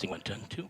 Testing 1, 2.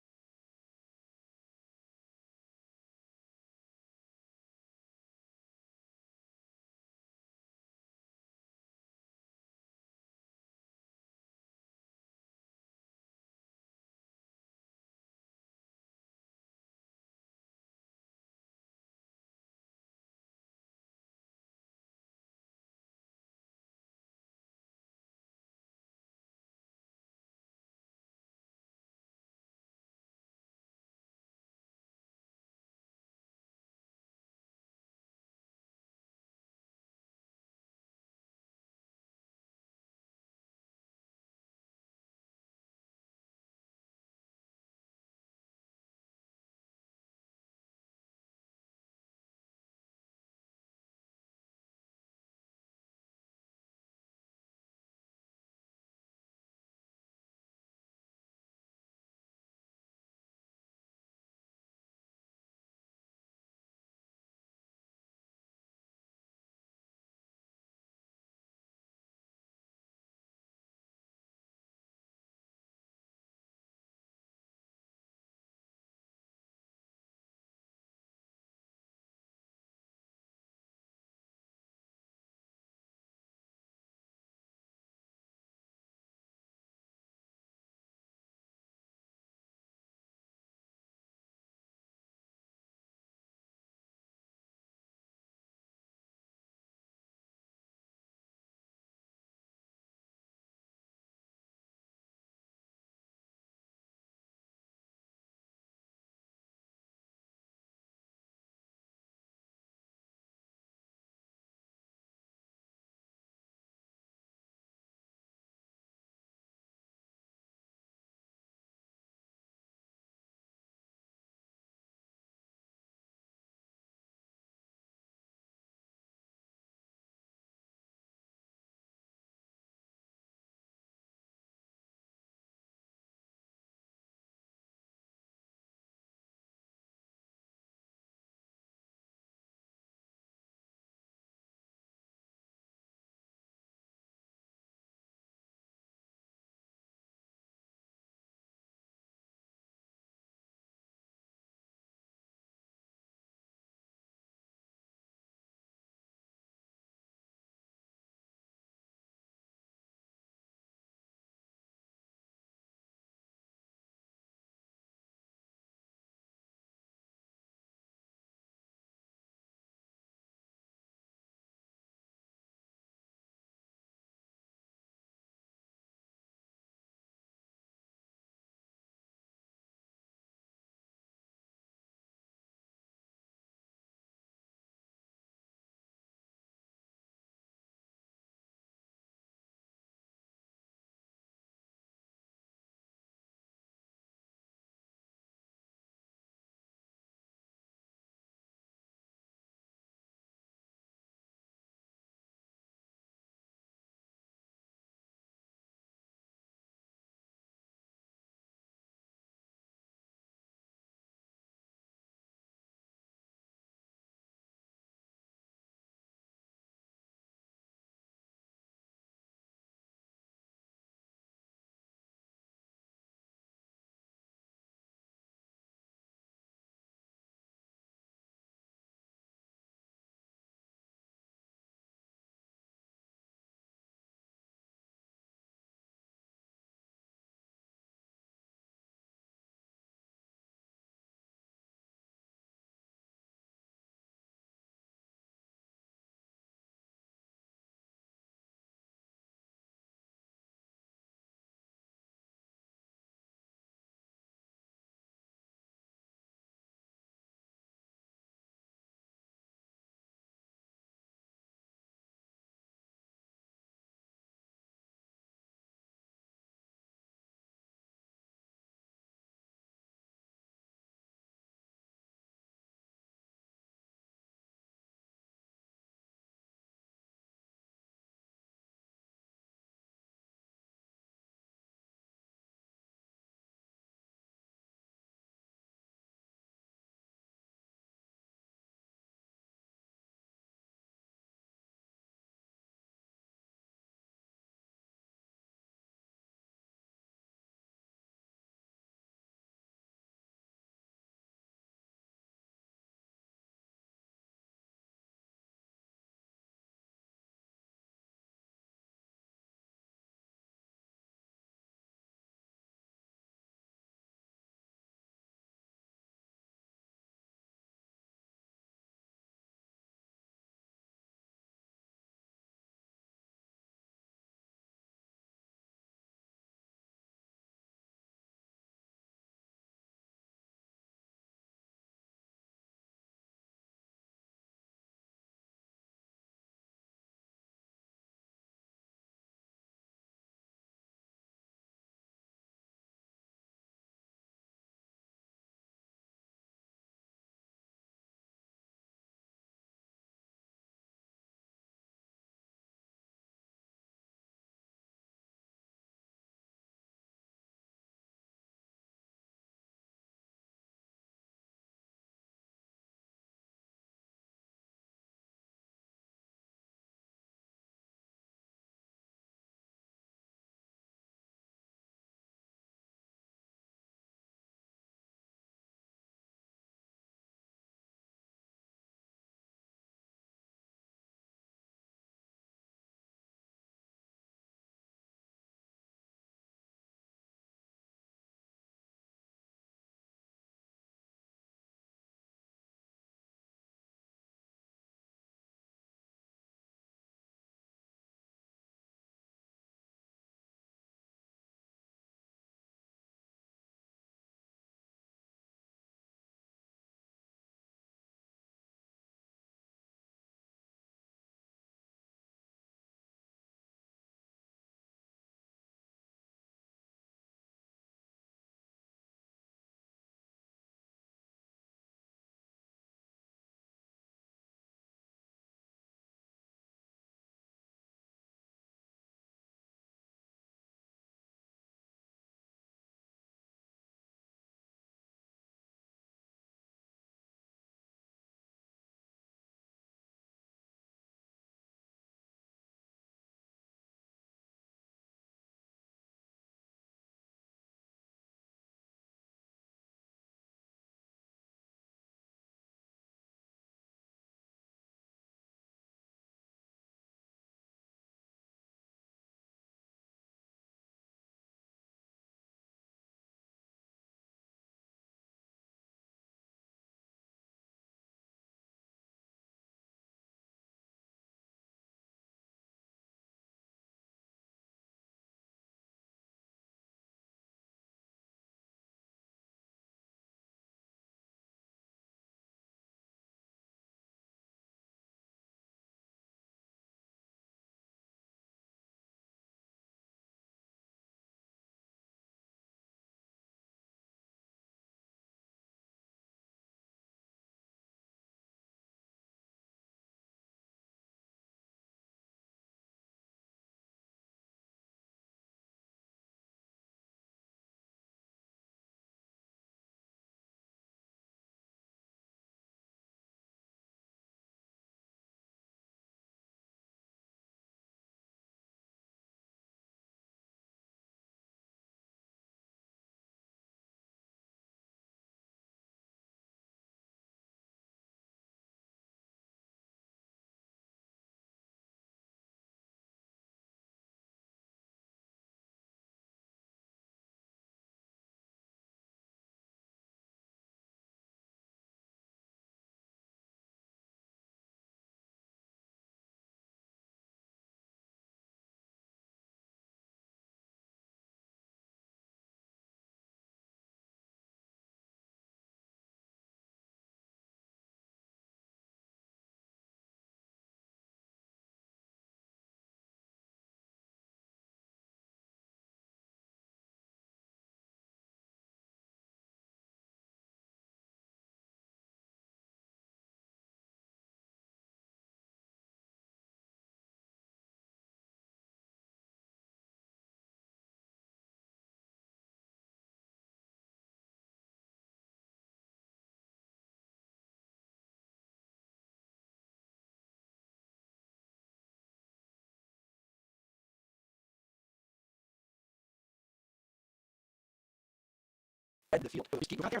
the field. Keep out there.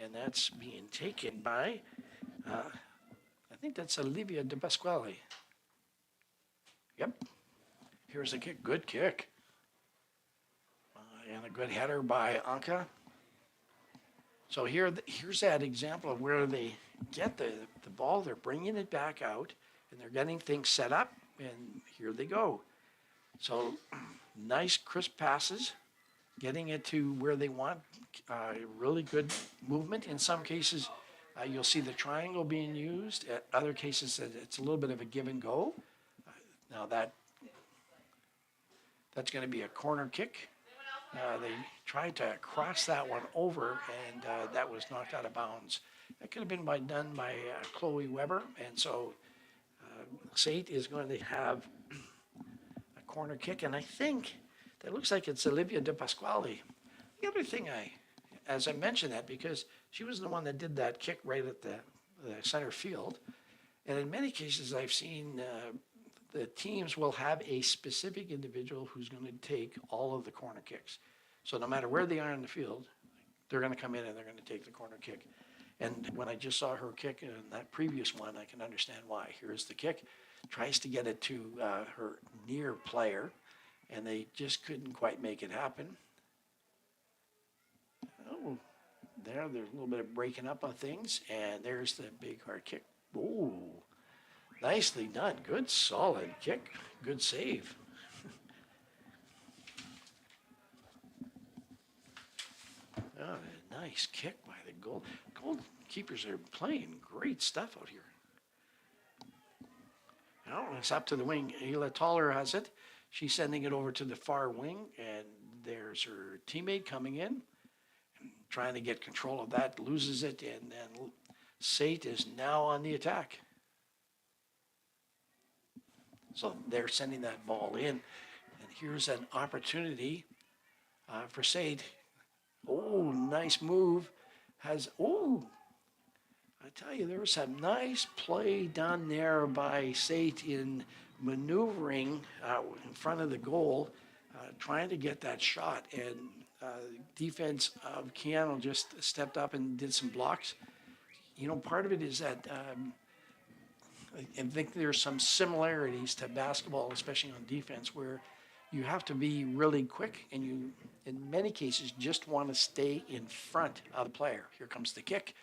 And that's being taken by, I think that's Olivia De Pasquale. Yep. Here's a kick. Good kick. And a good header by Anka. So here's that example of where they get the ball. They're bringing it back out, and they're getting things set up, and here they go. So nice, crisp passes, getting it to where they want. Really good movement. In some cases, you'll see the triangle being used. At other cases, it's a little bit of a give and go. Now that's going to be a corner kick. They tried to cross that one over, and that was knocked out of bounds. That could have been done by Chloe Weber, and so SAIT is going to have a corner kick, and I think that looks like it's Olivia De Pasquale. The other thing as I mentioned that, because she was the one that did that kick right at the center field, and in many cases I've seen the teams will have a specific individual who's going to take all of the corner kicks. So no matter where they are in the field, they're going to come in and they're going to take the corner kick. And when I just saw her kick in that previous one, I can understand why. Here's the kick, tries to get it to her near player, and they just couldn't quite make it happen. Oh, there's a little bit of breaking up on things, and there's the big hard kick. Ooh. Nicely done. Good, solid kick. Good save. Oh, nice kick by the goal. Goalkeepers are playing great stuff out here. Now it's up to the wing. Hila Toller has it. She's sending it over to the far wing, and there's her teammate coming in, trying to get control of that, loses it, and then SAIT is now on the attack. So they're sending that ball in, and here's an opportunity for SAIT. Oh, nice move. has, oh, I tell you, there was some nice play done there by SAIT in maneuvering in front of the goal, trying to get that shot. And defense of Keyano just stepped up and did some blocks. You know, part of it is that I think there's some similarities to basketball, especially on defense, where you have to be really quick and you, in many cases, just want to stay in front of the player. Here comes the kick.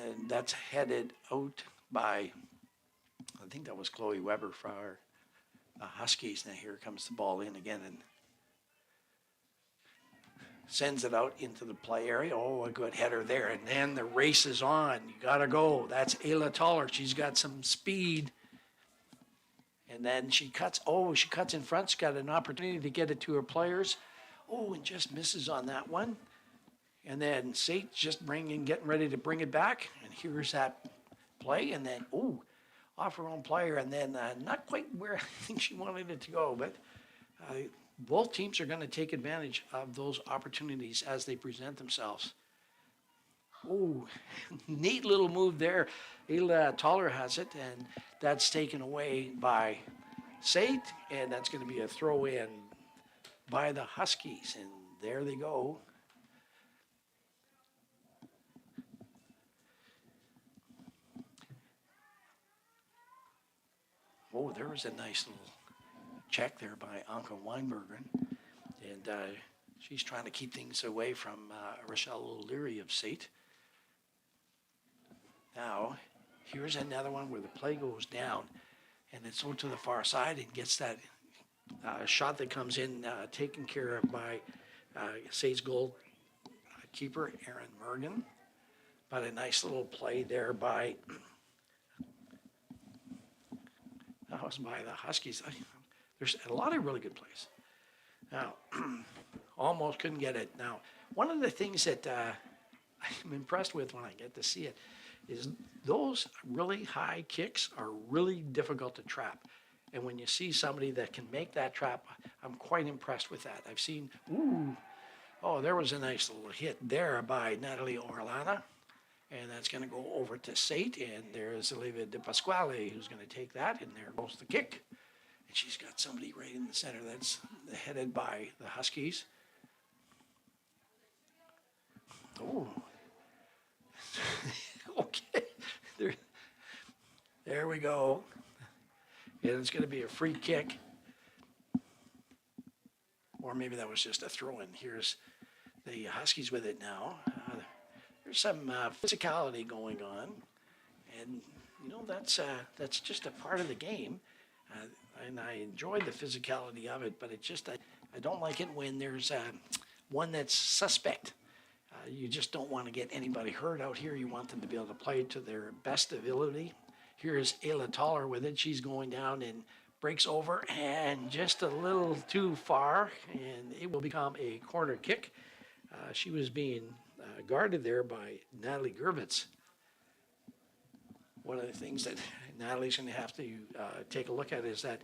And that's headed out by, I think that was Chloe Weber for our Huskies. Now here comes the ball in again and sends it out into the play area. Oh, a good header there. And then the race is on. You got to go. That's Ayla Toller. She's got some speed. And then she cuts in front. She's got an opportunity to get it to her players. Oh, and just misses on that one. And then SAIT just getting ready to bring it back. And here's that play. And then, off her own player. And then not quite where I think she wanted it to go. But both teams are going to take advantage of those opportunities as they present themselves. Oh, neat little move there. Ayla Toller has it. And that's taken away by SAIT. And that's going to be a throw in by the Huskies. And there they go. Oh, there was a nice little check there by Anka Weinberger. And she's trying to keep things away from Rochelle O'Leary of SAIT. Now, here's another one where the play goes down. And it's over to the far side and gets that shot that comes in taken care of by SAIT's goalkeeper, Erin Mergen. But a nice little play there by... That was by the Huskies. There's a lot of really good plays. Now, almost couldn't get it. Now, one of the things that I'm impressed with when I get to see it is those really high kicks are really difficult to trap. And when you see somebody that can make that trap, I'm quite impressed with that. I've seen, there was a nice little hit there by Natalie Orlana. And that's going to go over to SAIT, and there's Olivia De Pasquale who's going to take that, and there goes the kick. And she's got somebody right in the center that's headed by the Huskies. Oh. Okay. There we go. And it's going to be a free kick. Or maybe that was just a throw-in. Here's the Huskies with it now. There's some physicality going on, and that's just a part of the game, and I enjoy the physicality of it. But I don't like it when there's one that's suspect. You just don't want to get anybody hurt out here. You want them to be able to play to their best ability. Here's Ayla Toller with it. She's going down and breaks over, and just a little too far, and it will become a corner kick. She was being guarded there by Natalie Gervitz. One of the things that Natalie's going to have to take a look at is that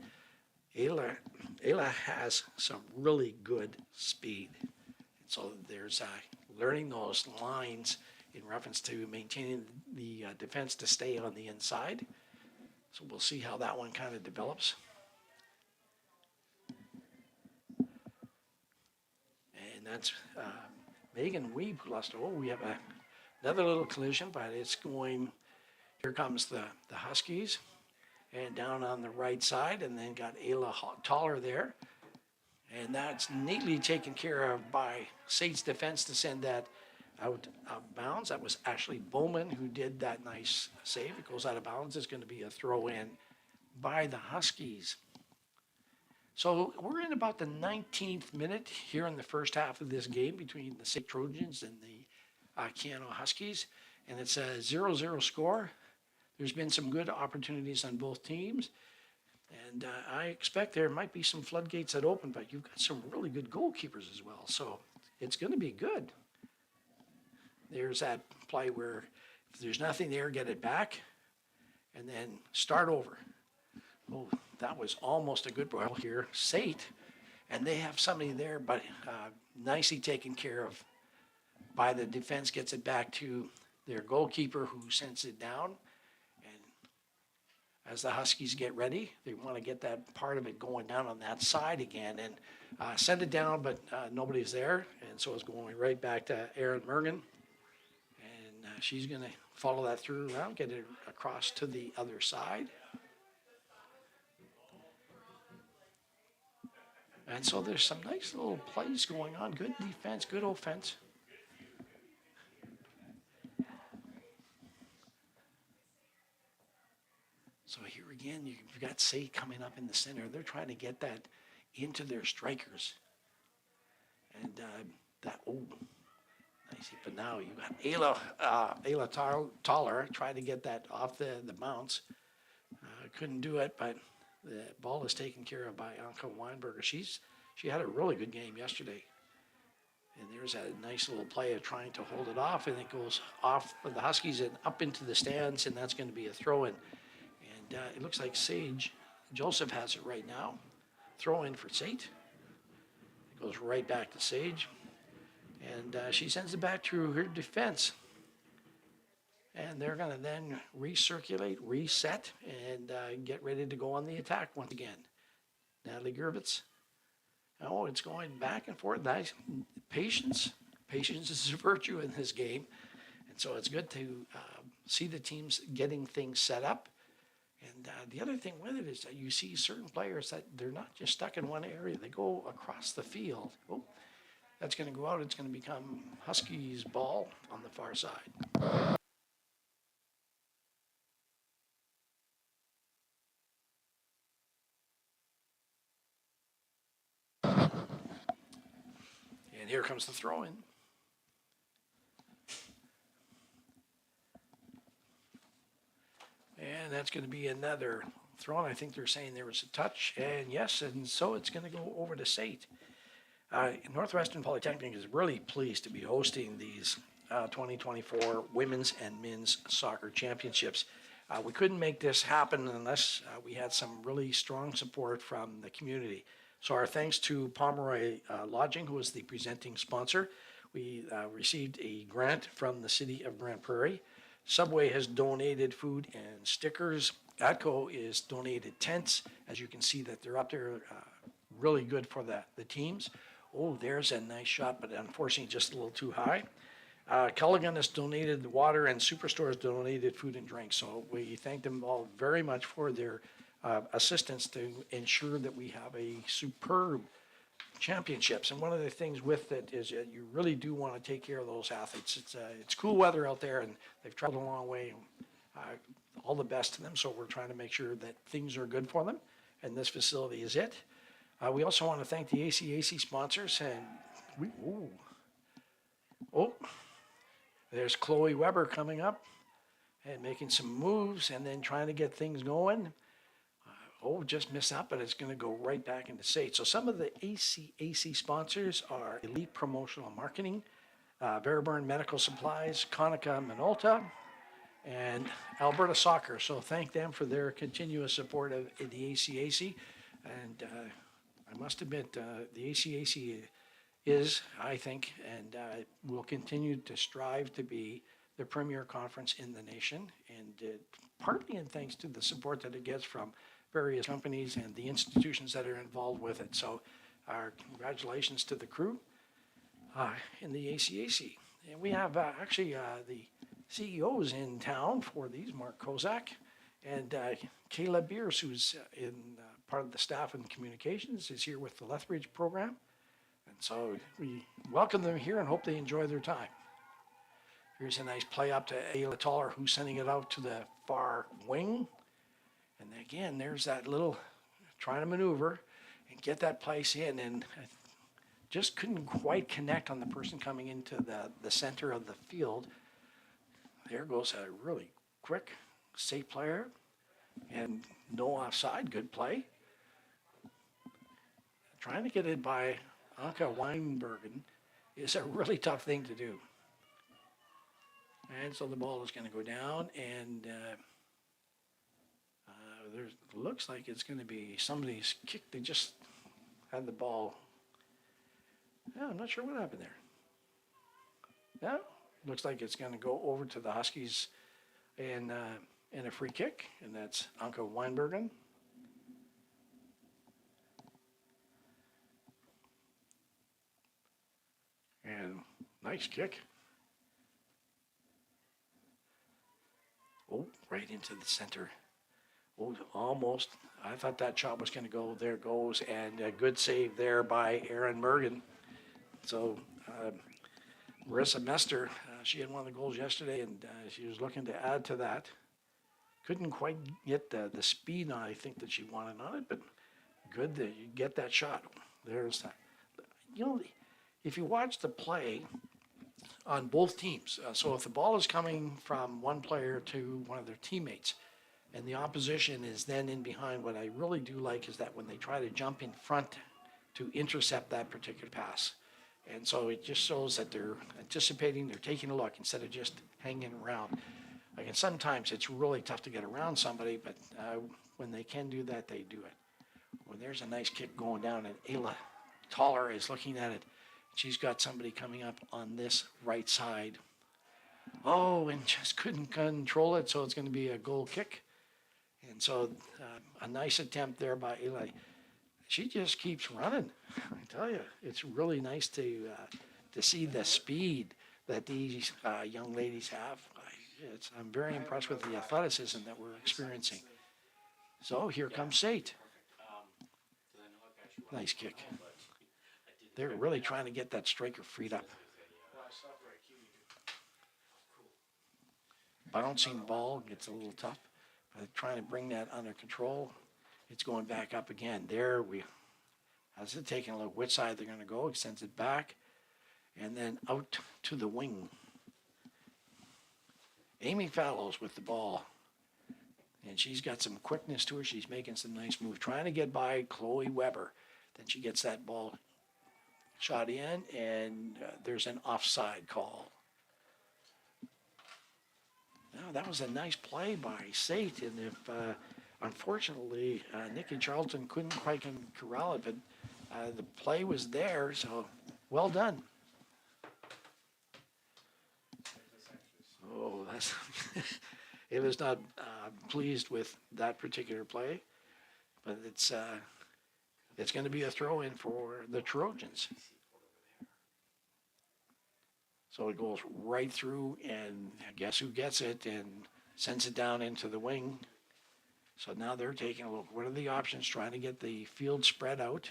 Ayla has some really good speed. So there's learning those lines in reference to maintaining the defense to stay on the inside. So we'll see how that one kind of develops. And that's Megan Weeb who lost. We have another little collision, but it's going. Here comes the Huskies, and down on the right side, and then got Ayla Toller there. And that's neatly taken care of by SAIT's defense to send that out of bounds. That was Ashley Bowman who did that nice save. It goes out of bounds. It's going to be a throw in by the Huskies. So we're in about the 19th minute here in the first half of this game between the SAIT Trojans and the Keyano Huskies. And it's a 0-0 score. There's been some good opportunities on both teams. And I expect there might be some floodgates that open, but you've got some really good goalkeepers as well. So it's going to be good. There's that play where if there's nothing there, get it back and then start over. Oh, that was almost a good ball here. SAIT, and they have somebody there, but nicely taken care of by the defense gets it back to their goalkeeper who sends it down. And as the Huskies get ready, they want to get that part of it going down on that side again and send it down, but nobody's there. And so it's going right back to Erin Mergen. And she's going to follow that through around, get it across to the other side. And so there's some nice little plays going on. Good defense, good offense. So here again, you've got SAIT coming up in the center. They're trying to get that into their strikers. And nice. But now you've got Ayla Toller trying to get that off the bounce. Couldn't do it, but the ball is taken care of by Anka Weinberger. She had a really good game yesterday. And there's a nice little play of trying to hold it off, and it goes off for the Huskies and up into the stands, and that's going to be a throw-in. And it looks like Sage Joseph has it right now. Throw-in for SAIT. It goes right back to Sage. And she sends it back through her defense. And they're going to then recirculate, reset, and get ready to go on the attack once again. Natalie Gervitz. Oh, it's going back and forth. Nice. Patience. Patience is a virtue in this game. And so it's good to see the teams getting things set up. And the other thing with it is that you see certain players that they're not just stuck in one area. They go across the field. Oh, that's going to go out. It's going to become Huskies' ball on the far side. And here comes the throw-in. And that's going to be another throw-in. I think they're saying there was a touch. And yes, and so it's going to go over to SAIT. Northwestern Polytechnic is really pleased to be hosting these 2024 Women's and Men's Soccer Championships. We couldn't make this happen unless we had some really strong support from the community. So our thanks to Pomeroy Lodging, who is the presenting sponsor. We received a grant from the city of Grand Prairie. Subway has donated food and stickers. ATCO is donated tents. As you can see that they're up there, really good for the teams. Oh, there's a nice shot, but unfortunately just a little too high. Culligan has donated the water, and Superstore has donated food and drink. So we thank them all very much for their assistance to ensure that we have a superb championships. And one of the things with it is that you really do want to take care of those athletes. It's cool weather out there, and they've traveled a long way. All the best to them. So we're trying to make sure that things are good for them, and this facility is it. We also want to thank the ACAC sponsors, and there's Chloe Weber coming up and making some moves and then trying to get things going. Just missed out, but it's going to go right back into SAIT. So some of the ACAC sponsors are Elite Promotional Marketing, Veriburn Medical Supplies, Konica Minolta, and Alberta Soccer. So thank them for their continuous support of the ACAC. And I must admit, the ACAC is, I think, and will continue to strive to be the premier conference in the nation, and partly in thanks to the support that it gets from various companies and the institutions that are involved with it. So our congratulations to the crew in the ACAC. And we have actually the CEOs in town for these, Mark Kozak and Kayla Beers, who's in part of the staff and communications, is here with the Lethbridge program. And so we welcome them here and hope they enjoy their time. Here's a nice play up to Ayla Toller, who's sending it out to the far wing. And again, there's that little trying to maneuver and get that place in, and just couldn't quite connect on the person coming into the center of the field. There goes a really quick, safe player, and no offside, good play. Trying to get it by Anka Weinbergen is a really tough thing to do. And so the ball is going to go down, and there looks like it's going to be somebody's kick. They just had the ball. Yeah, I'm not sure what happened there. Yeah, looks like it's going to go over to the Huskies and a free kick, and that's Anka Weinbergen. And nice kick. Oh, right into the center. Oh, almost. I thought that shot was going to go. There it goes, and a good save there by Erin Mergen. So Marissa Mester, she had one of the goals yesterday, and she was looking to add to that. Couldn't quite get the speed on, I think, that she wanted on it, but good that you get that shot. There's that. You know, if you watch the play on both teams, so if the ball is coming from one player to one of their teammates, and the opposition is then in behind, what I really do like is that when they try to jump in front to intercept that particular pass. And so it just shows that they're anticipating, they're taking a look instead of just hanging around. Like, and sometimes it's really tough to get around somebody, but when they can do that, they do it. Well, there's a nice kick going down, and Ayla Toller is looking at it. She's got somebody coming up on this right side. Oh, and just couldn't control it, so it's going to be a goal kick. And so a nice attempt there by Ayla. She just keeps running. I tell you, it's really nice to see the speed that these young ladies have. I'm very impressed with the athleticism that we're experiencing. So here comes SAIT. Nice kick. They're really trying to get that striker freed up. Bouncing ball gets a little tough, but trying to bring that under control. It's going back up again. There we, as it taking a look which side they're going to go, extends it back, and then out to the wing. Amy Fallows with the ball, and she's got some quickness to her. She's making some nice moves, trying to get by Chloe Weber. Then she gets that ball shot in, and there's an offside call. Now, that was a nice play by SAIT, and if unfortunately Nikki Charlton couldn't quite corral it, but the play was there, so well done. Oh, that's it was not pleased with that particular play, but it's going to be a throw-in for the Trojans. So it goes right through, and guess who gets it and sends it down into the wing. So now they're taking a look. What are the options? Trying to get the field spread out,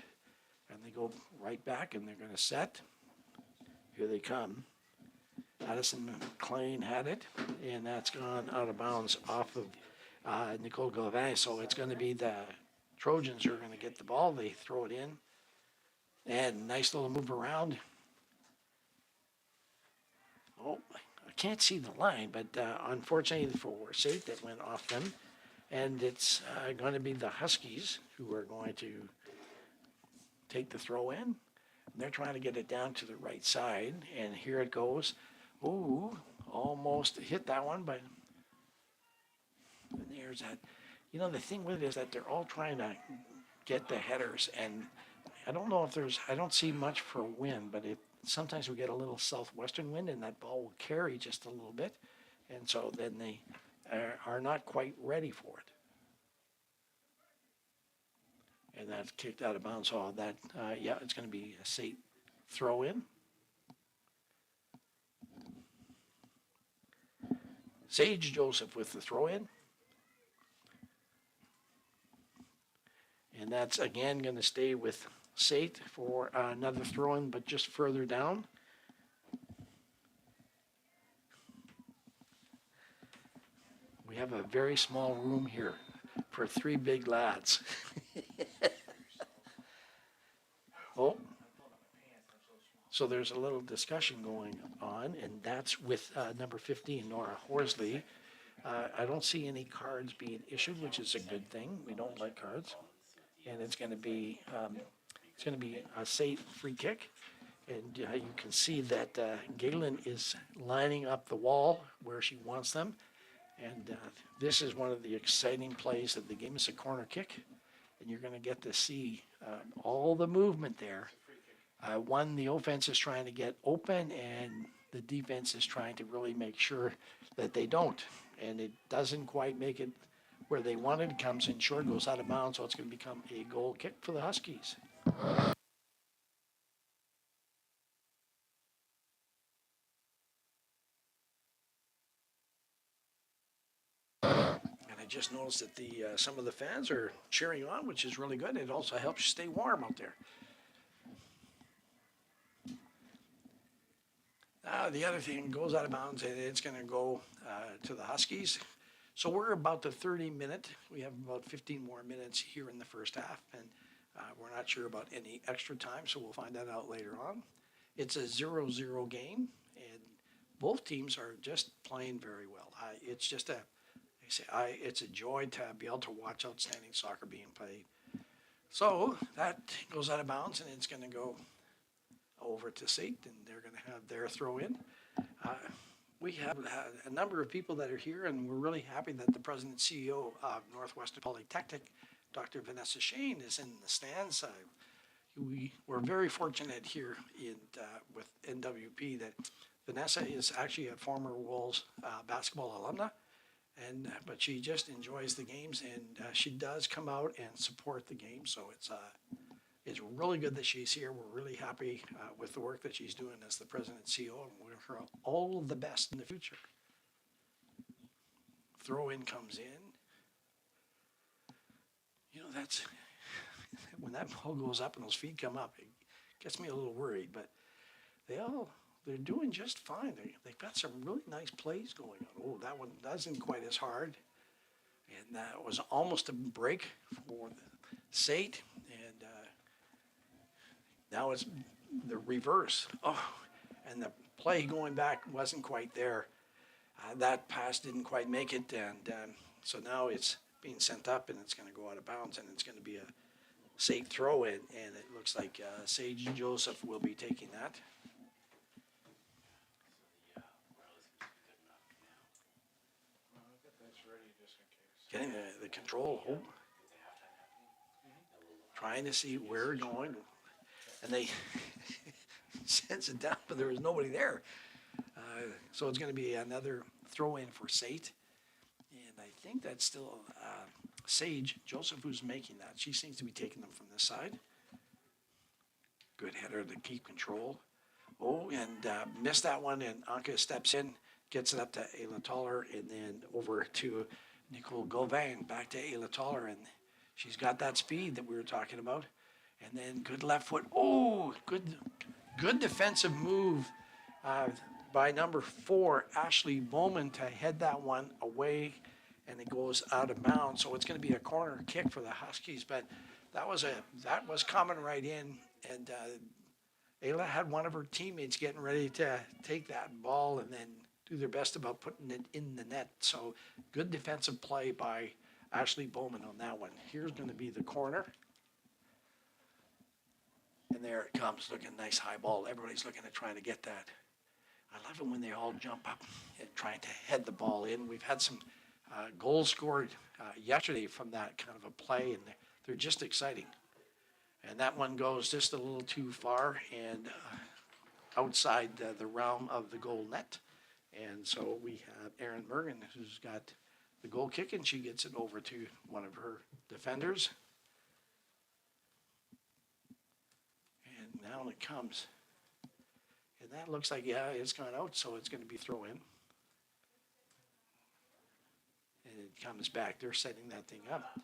and they go right back, and they're going to set. Here they come. Addison McLean had it, and that's gone out of bounds off of Nicole Gauvin. So it's going to be the Trojans who are going to get the ball. They throw it in, and nice little move around. Oh, I can't see the line, but unfortunately for SAIT, that went off them. And it's going to be the Huskies who are going to take the throw in. And they're trying to get it down to the right side, and here it goes. Ooh, almost hit that one, but there's that. You know, the thing with it is that they're all trying to get the headers, and I don't know if I don't see much for wind, but sometimes we get a little southwestern wind, and that ball will carry just a little bit, and so then they are not quite ready for it. And that's kicked out of bounds. So that, yeah, it's going to be a SAIT throw in. Sage Joseph with the throw in. And that's again going to stay with SAIT for another throw in, but just further down. We have a very small room here for three big lads. Oh, so there's a little discussion going on, and that's with number 15, Nora Horsley. I don't see any cards being issued, which is a good thing. We don't like cards, and it's going to be a SAIT free kick, and you can see that Galen is lining up the wall where she wants them, and this is one of the exciting plays of the game. It's a corner kick, and you're going to get to see all the movement there. One, the offense is trying to get open, and the defense is trying to really make sure that they don't. And it doesn't quite make it where they wanted. It comes in short, goes out of bounds, so it's going to become a goal kick for the Huskies. And I just noticed that some of the fans are cheering on, which is really good. It also helps you stay warm out there. The other thing goes out of bounds, and it's going to go to the Huskies. So we're about the 30-minute. We have about 15 more minutes here in the first half, and we're not sure about any extra time, so we'll find that out later on. It's a 0-0 game, and both teams are just playing very well. It's just it's a joy to be able to watch outstanding soccer being played. So that goes out of bounds, and it's going to go over to SAIT, and they're going to have their throw in. We have a number of people that are here, and we're really happy that the president and CEO of Northwestern Polytechnic, Dr. Vanessa Shane, is in the stands. We're very fortunate here with NWP that Vanessa is actually a former Wolves basketball alumna, but she just enjoys the games, and she does come out and support the game. So it's really good that she's here. We're really happy with the work that she's doing as the president and CEO, and we wish her all the best in the future. Throw in comes in. You know, that's when that ball goes up and those feet come up, it gets me a little worried, but they're doing just fine. They've got some really nice plays going on. Oh, that one isn't quite as hard. And that was almost a break for the SAIT. And now it's the reverse. Oh, and the play going back wasn't quite there. That pass didn't quite make it. And so now it's being sent up, and it's going to go out of bounds, and it's going to be a SAIT throw in. And it looks like Sage Joseph will be taking that. Getting the control, trying to see where we're going, and they sends it down, but there was nobody there. So it's going to be another throw in for SAIT, and I think that's still Sage Joseph who's making that. She seems to be taking them from this side. Good header to keep control. Oh, and missed that one, and Anka steps in, gets it up to Ayla Toller, and then over to Nicole Gauvin, back to Ayla Toller, and she's got that speed that we were talking about. And then good left foot. Oh, good defensive move by number 4, Ashley Bowman, to head that one away, and it goes out of bounds. So it's going to be a corner kick for the Huskies, but that was coming right in, and Ayla had one of her teammates getting ready to take that ball and then do their best about putting it in the net. So good defensive play by Ashley Bowman on that one. Here's going to be the corner. And there it comes, looking nice high ball. Everybody's looking at trying to get that. I love it when they all jump up and trying to head the ball in. We've had some goals scored yesterday from that kind of a play, and they're just exciting. And that one goes just a little too far and outside the realm of the goal net. And so we have Erin Mergen, who's got the goal kick, and she gets it over to one of her defenders. And now it comes. And that looks like, yeah, it's gone out, so it's going to be throw in. And it comes back. They're setting that thing up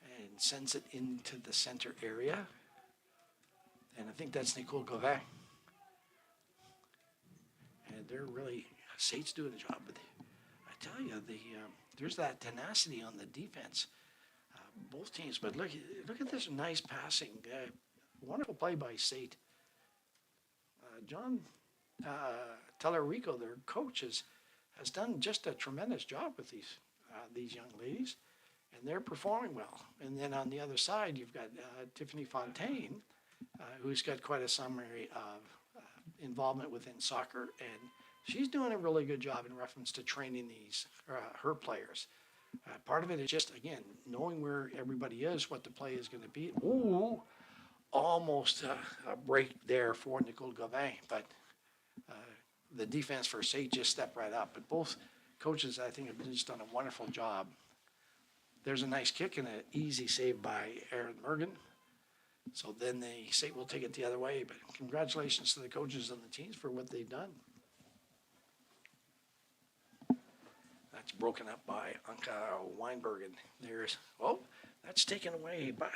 and sends it into the center area. And I think that's Nicole Gauvin. And they're really, SAIT's doing a job, but I tell you, there's that tenacity on the defense, both teams. But look at this nice passing, wonderful play by SAIT. John Tellerico, their coach, has done just a tremendous job with these young ladies, and they're performing well. And then on the other side, you've got Tiffany Fontaine, who's got quite a summary of involvement within soccer, and she's doing a really good job in reference to training her players. Part of it is just, again, knowing where everybody is, what the play is going to be. Ooh, almost a break there for Nicole Gauvin, but the defense for SAIT just stepped right up. But both coaches, I think, have just done a wonderful job. There's a nice kick and an easy save by Aaron Mergen. So then the SAIT will take it the other way. But congratulations to the coaches and the teams for what they've done. That's broken up by Anka Weinbergen. There's, oh, that's taken away by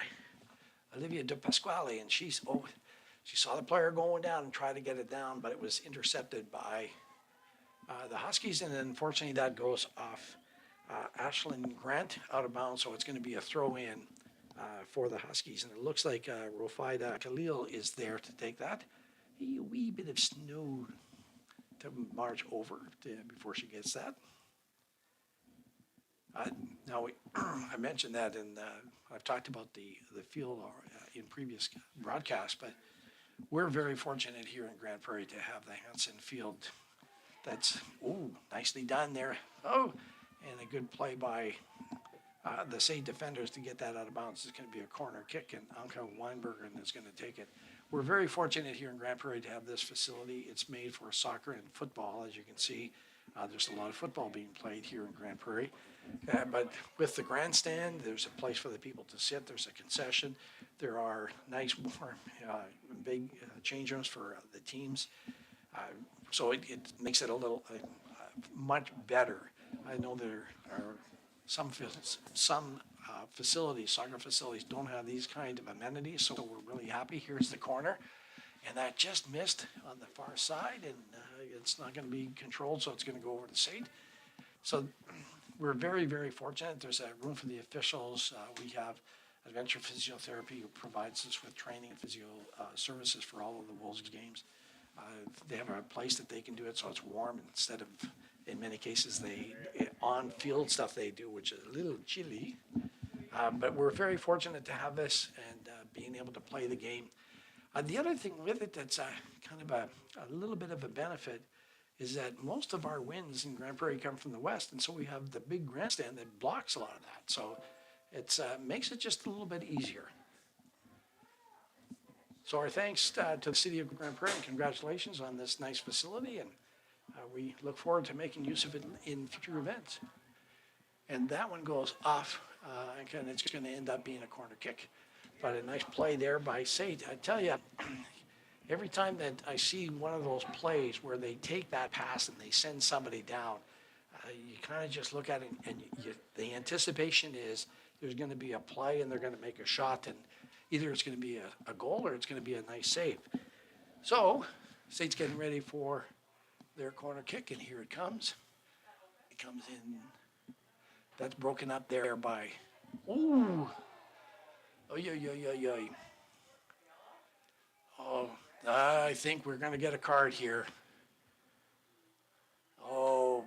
Olivia De Pasquale. And she saw the player going down and tried to get it down, but it was intercepted by the Huskies. And unfortunately, that goes off Ashlyn Grant out of bounds. So it's going to be a throw in for the Huskies. And it looks like Rofaida Khalil is there to take that. A wee bit of snow to march over before she gets that. Now, I mentioned that, and I've talked about the field in previous broadcasts, but we're very fortunate here in Grand Prairie to have the Hanson Field. That's, nicely done there. Oh, and a good play by the SAIT defenders to get that out of bounds. It's going to be a corner kick, and Anka Weinbergen is going to take it. We're very fortunate here in Grand Prairie to have this facility. It's made for soccer and football, as you can see. There's a lot of football being played here in Grand Prairie. But with the grandstand, there's a place for the people to sit. There's a concession. There are nice, warm, big change rooms for the teams. So it makes it a little much better. I know there are some facilities, soccer facilities, don't have these kind of amenities, so we're really happy. Here's the corner. And that just missed on the far side, and it's not going to be controlled, so it's going to go over to SAIT. So we're very, very fortunate. There's a room for the officials. We have Adventure Physiotherapy who provides us with training and physio services for all of the Wolves games. They have a place that they can do it so it's warm instead of, in many cases, on-field stuff they do, which is a little chilly. But we're very fortunate to have this and being able to play the game. The other thing with it that's kind of a little bit of a benefit is that most of our wins in Grand Prairie come from the west, and so we have the big grandstand that blocks a lot of that. So it makes it just a little bit easier. So our thanks to the City of Grand Prairie, and congratulations on this nice facility, and we look forward to making use of it in future events. And that one goes off, and it's going to end up being a corner kick. But a nice play there by SAIT. I tell you, every time that I see one of those plays where they take that pass and they send somebody down, you kind of just look at it, and the anticipation is there's going to be a play and they're going to make a shot, and either it's going to be a goal or it's going to be a nice save. So SAIT's getting ready for their corner kick, and here it comes. It comes in. That's broken up there by, ooh. Oh, I think we're going to get a card here. Oh,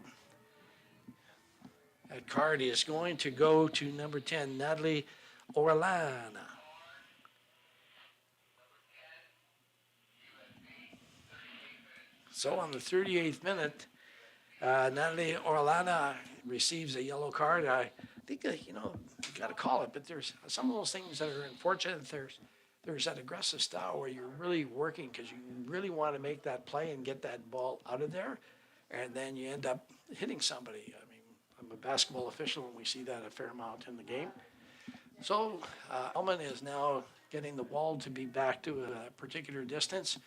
that card is going to go to number 10, Natalie Orellana. So on the 38th minute, Natalie Orellana receives a yellow card. I think you got to call it, but there's some of those things that are unfortunate. There's that aggressive style where you're really working because you really want to make that play and get that ball out of there, and then you end up hitting somebody. I mean, I'm a basketball official, and we see that a fair amount in the game. So Elman is now getting the ball to be back to a particular distance,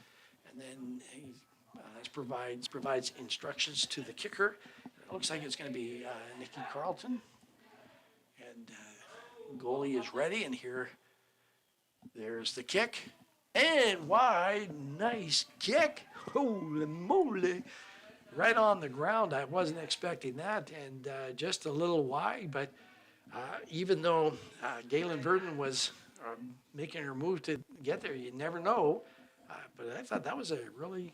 and then he provides instructions to the kicker. It looks like it's going to be Nikki Carlton. And goalie is ready, and there's the kick. And wide, nice kick. Holy moly. Right on the ground. I wasn't expecting that, and just a little wide. But even though Galen Verdon was making her move to get there, you never know. But I thought that was a really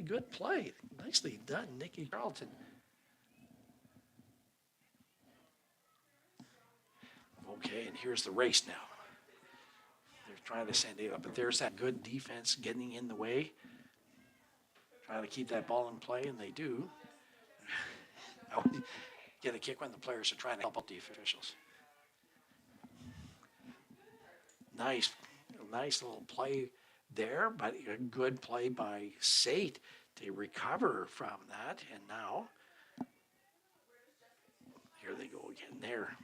good play. Nicely done, Nikki Carlton. Okay, and here's the race now. They're trying to send it up, but there's that good defense getting in the way, trying to keep that ball in play, and they do. I always get a kick when the players are trying to help out the officials. Nice little play there, but a good play by SAIT They recover from that, and now here they go again. There,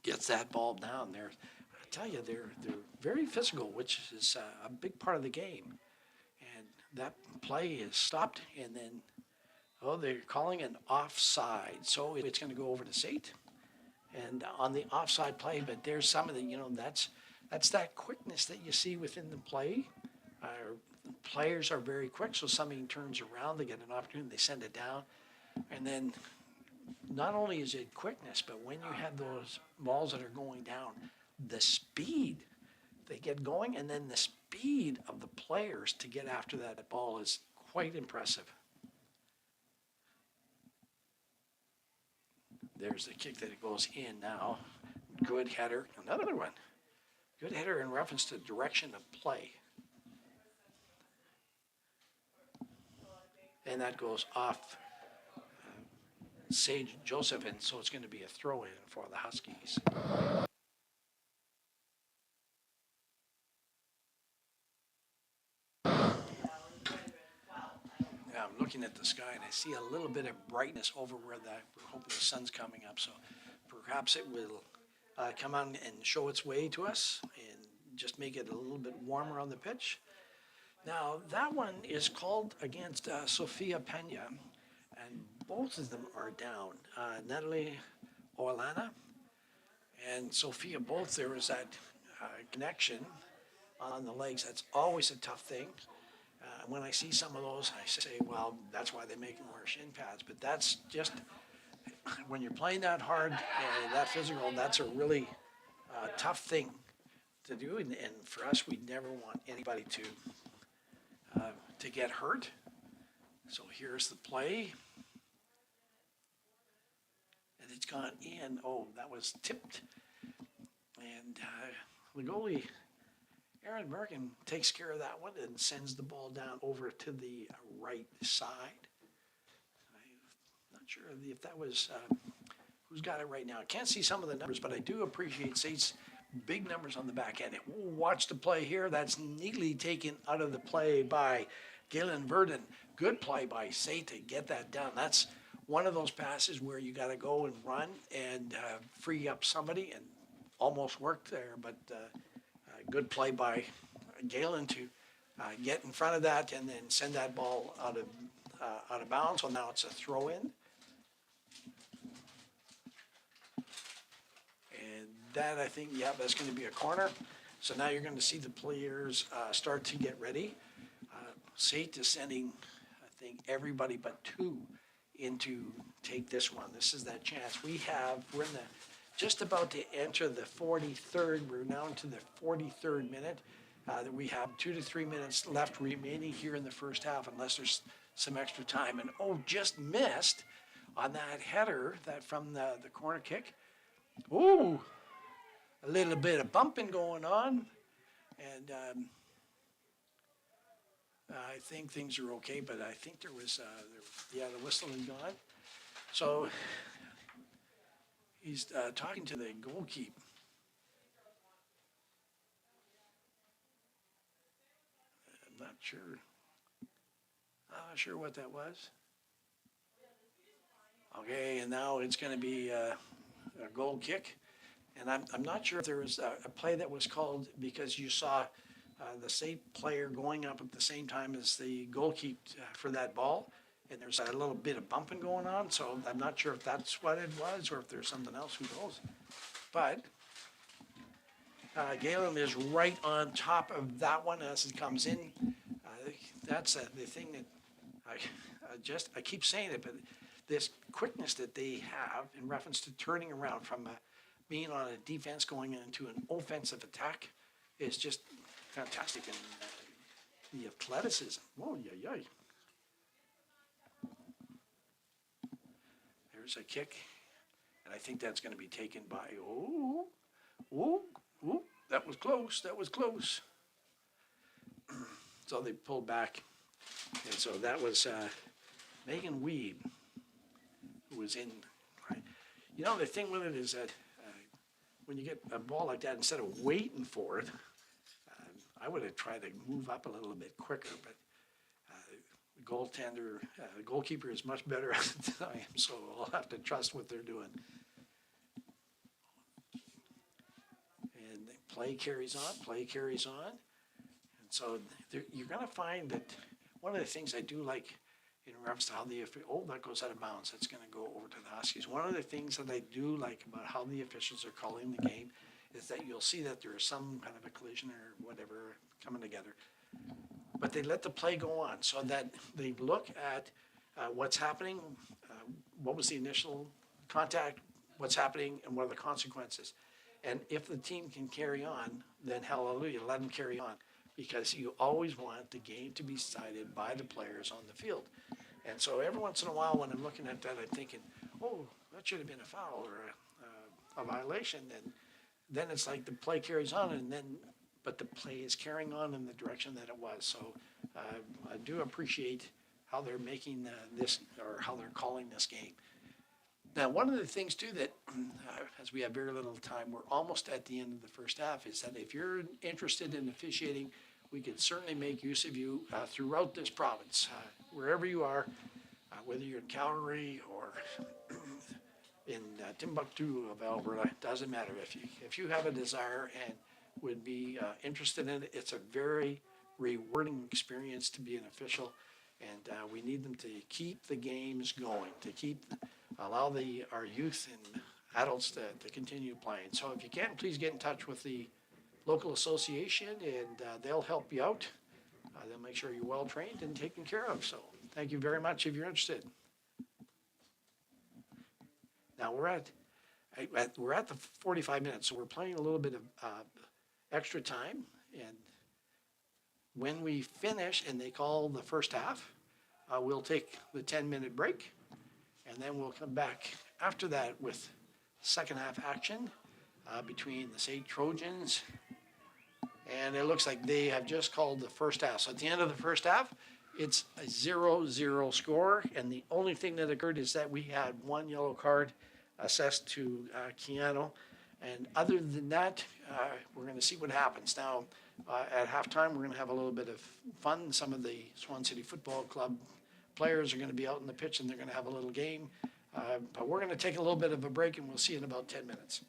gets that ball down there. I tell you, they're very physical, which is a big part of the game. And that play is stopped, and then they're calling an offside, so it's going to go over to SAIT. And on the offside play, but there's some of the, that's that quickness that you see within the play. Players are very quick, so somebody turns around, they get an opportunity, they send it down, and then not only is it quickness, but when you have those balls that are going down, the speed they get going, and then the speed of the players to get after that ball is quite impressive. There's the kick that it goes in now. Good header, another one. Good header in reference to direction of play. And that goes off Sage Joseph, and so it's going to be a throw-in for the Huskies. Yeah, I'm looking at the sky, and I see a little bit of brightness over where we're hoping the sun's coming up, so perhaps it will come on and show its way to us and just make it a little bit warmer on the pitch. Now, that one is called against Sofia Pena, and both of them are down. Natalie Orlana and Sophia, both there is that connection on the legs. That's always a tough thing. When I see some of those, I say, well, that's why they make them wear shin pads. But that's just, when you're playing that hard and that physical, that's a really tough thing to do. And for us, we never want anybody to get hurt. So here's the play. And it's gone in. Oh, that was tipped. And the goalie, Aaron Merkin, takes care of that one and sends the ball down over to the right side. I'm not sure if that was, who's got it right now. I can't see some of the numbers, but I do appreciate SAIT's big numbers on the back end. Watch the play here. That's neatly taken out of the play by Galen Verdon. Good play by SAIT to get that down. That's one of those passes where you got to go and run and free up somebody, and almost worked there, but good play by Galen to get in front of that and then send that ball out of bounds. So now it's a throw in. And that, I think, yeah, that's going to be a corner. So now you're going to see the players start to get ready. SAIT is sending, I think, everybody but two in to take this one. This is that chance. We're in the, just about to enter the 43rd. We're now into the 43rd minute. We have 2 to 3 minutes left remaining here in the first half, unless there's some extra time. And just missed on that header that from the corner kick. Ooh, a little bit of bumping going on, and I think things are okay. But I think there was, the whistle had gone. So he's talking to the goalkeeper. I'm not sure what that was. Okay, and now it's going to be a goal kick. And I'm not sure if there was a play that was called because you saw the SAIT player going up at the same time as the goalkeeper for that ball. And there's a little bit of bumping going on, so I'm not sure if that's what it was or if there's something else, who knows. But Galen is right on top of that one as it comes in. That's the thing that I keep saying it, but this quickness that they have in reference to turning around from being on a defense going into an offensive attack is just fantastic. And the athleticism, whoa, yay. There's a kick, and I think that's going to be taken by, that was close. So they pulled back, and so that was Megan Weed, who was in, right? You know, the thing with it is that when you get a ball like that, instead of waiting for it, I would have tried to move up a little bit quicker, but goaltender, the goalkeeper is much better at it than I am, so I'll have to trust what they're doing. And the play carries on. And so you're going to find that one of the things I do like in reference to how that goes out of bounds. That's going to go over to the Huskies. One of the things that I do like about how the officials are calling the game is that you'll see that there is some kind of a collision or whatever coming together. But they let the play go on so that they look at what's happening, what was the initial contact, what's happening, and what are the consequences. And if the team can carry on, then hallelujah, let them carry on. Because you always want the game to be decided by the players on the field. And so every once in a while when I'm looking at that, I'm thinking, oh, that should have been a foul or a violation. And then it's like the play carries on, but the play is carrying on in the direction that it was. So I do appreciate how they're making this, or how they're calling this game. Now, one of the things too that, as we have very little time, we're almost at the end of the first half, is that if you're interested in officiating, we could certainly make use of you throughout this province, wherever you are, whether you're in Calgary or in Timbuktu of Alberta, doesn't matter. If you have a desire and would be interested in it, it's a very rewarding experience to be an official, and we need them to keep the games going, to allow our youth and adults to continue playing. So if you can, please get in touch with the local association, and they'll help you out. They'll make sure you're well trained and taken care of. So thank you very much if you're interested. Now we're at the 45 minutes, so we're playing a little bit of extra time. And when we finish and they call the first half, we'll take the 10-minute break, and then we'll come back after that with second half action between the SAIT Trojans. And it looks like they have just called the first half. So at the end of the first half, it's a 0-0 score. And the only thing that occurred is that we had one yellow card assessed to Keyano. And other than that, we're going to see what happens. Now, at halftime, we're going to have a little bit of fun. Some of the Swan City Football Club players are going to be out in the pitch, and they're going to have a little game. But we're going to take a little bit of a break, and we'll see you in about 10 minutes.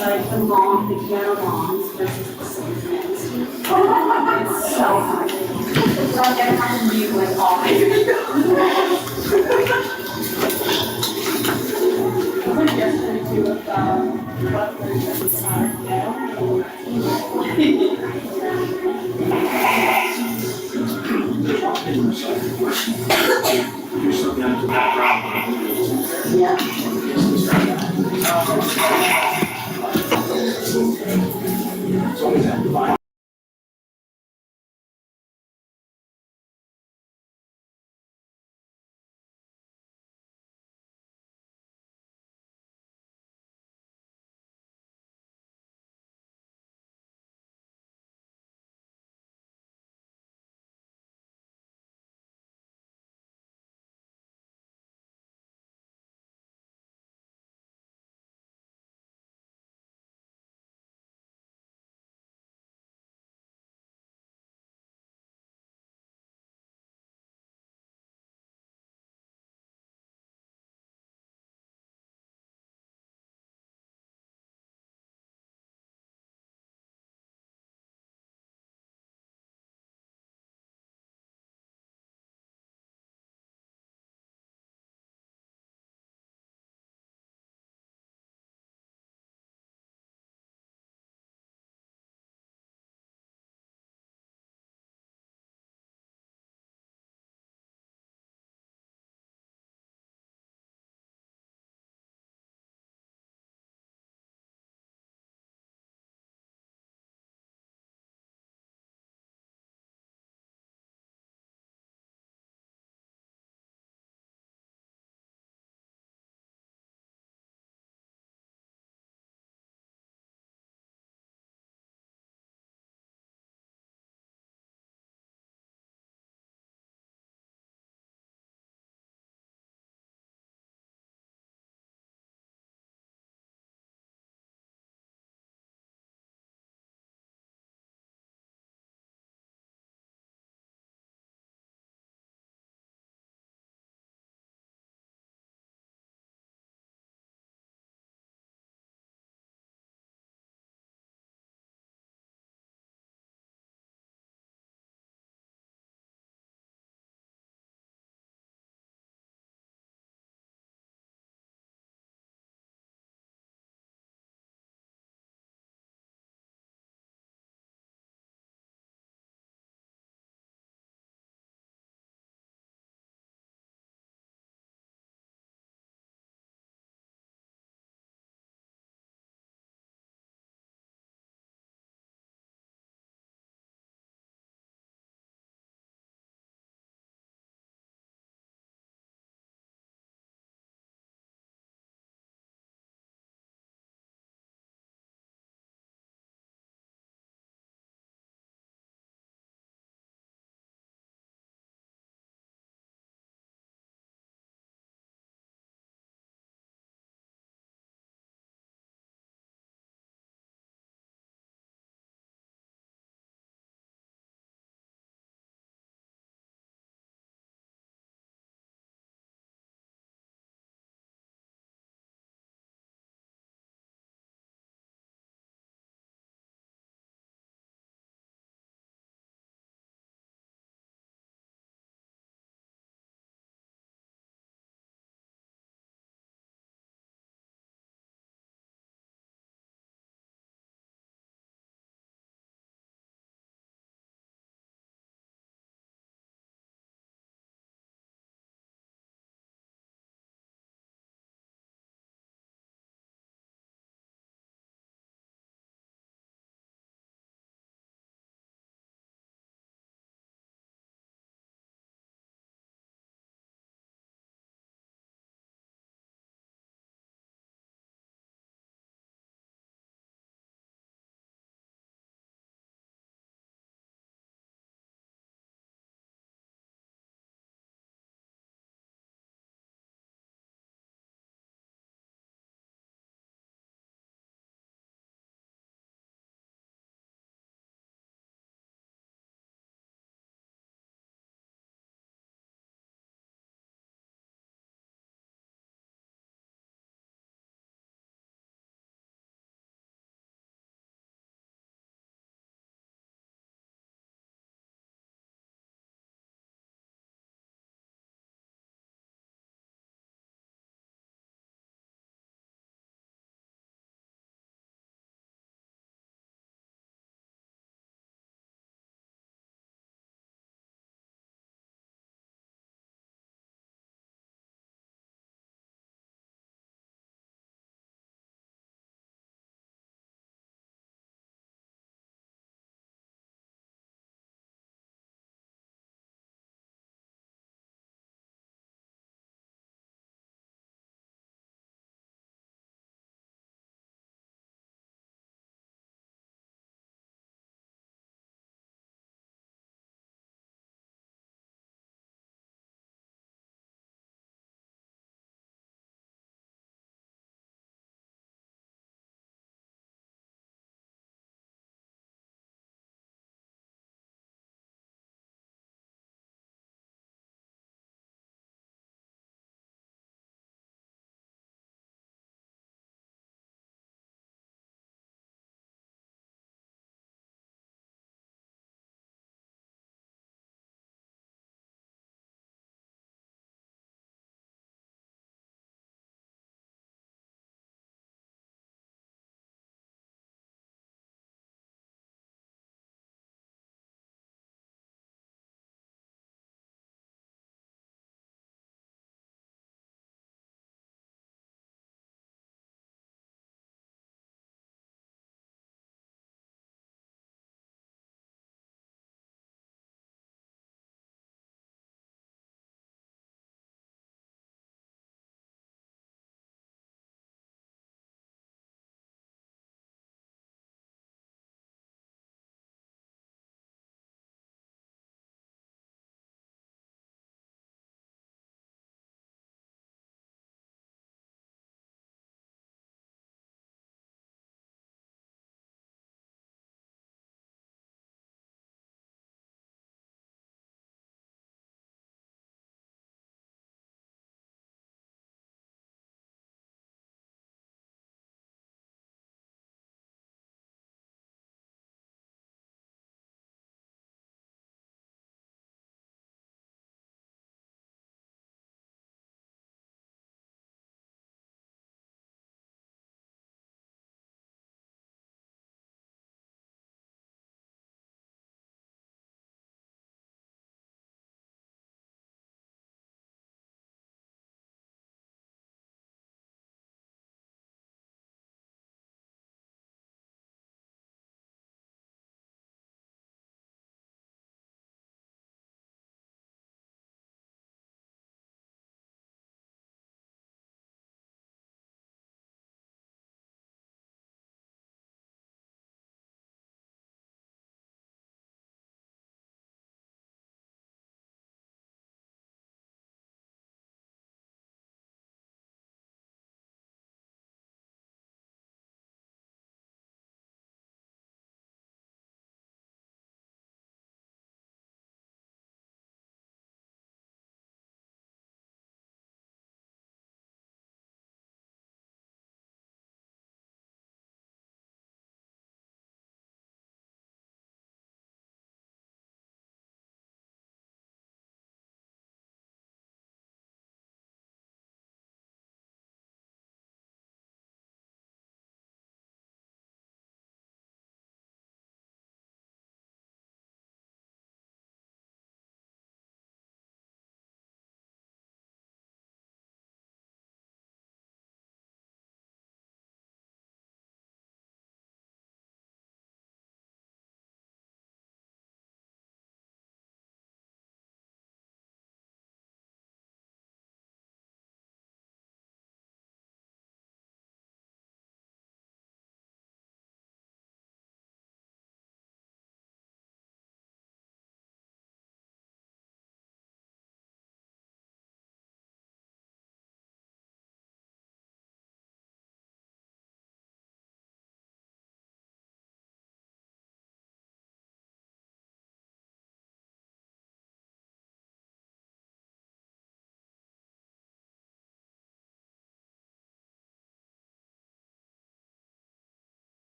like the Keyano moms versus the Sims. It's so hard. So I'm gonna have to mute like all my videos. I went yesterday too with butlers and yeah.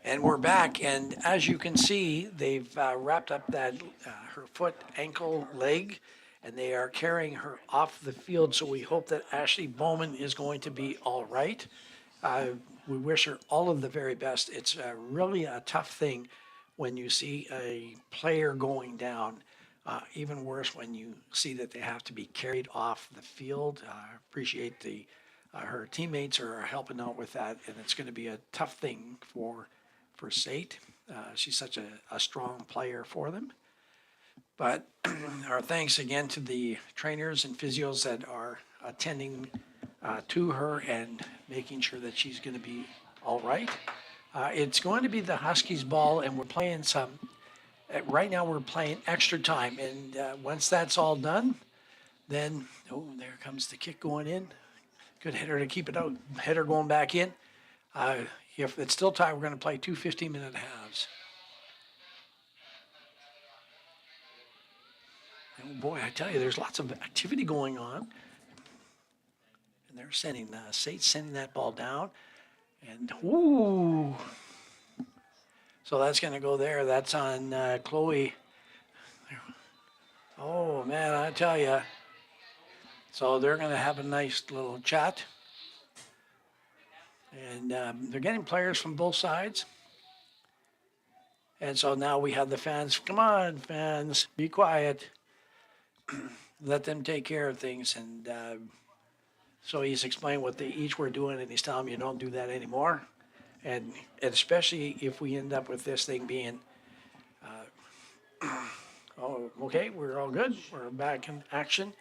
And we're back, and as you can see, they've wrapped up that her foot, ankle, leg, and they are carrying her off the field. So we hope that Ashley Bowman is going to be all right. We wish her all of the very best. It's really a tough thing when you see a player going down. Even worse when you see that they have to be carried off the field. Appreciate her teammates are helping out with that, and it's going to be a tough thing for SAIT. She's such a strong player for them. But our thanks again to the trainers and physios that are attending to her and making sure that she's going to be all right. It's going to be the Huskies ball, and we're playing some. Right now, we're playing extra time, and once that's all done, then there comes the kick going in. Good header to keep it out. Header going back in. If it's still tied, we're going to play two 15-minute halves. And boy, I tell you, there's lots of activity going on. And they're sending, SAIT sending that ball down. And, ooh. So that's going to go there. That's on Chloe. Oh, man, I tell you. So they're going to have a nice little chat. And they're getting players from both sides. And so now we have the fans. Come on, fans, be quiet. Let them take care of things. And so he's explained what they each were doing, and he's telling them you don't do that anymore. And especially if we end up with this thing being, oh, okay, we're all good. We're back in action.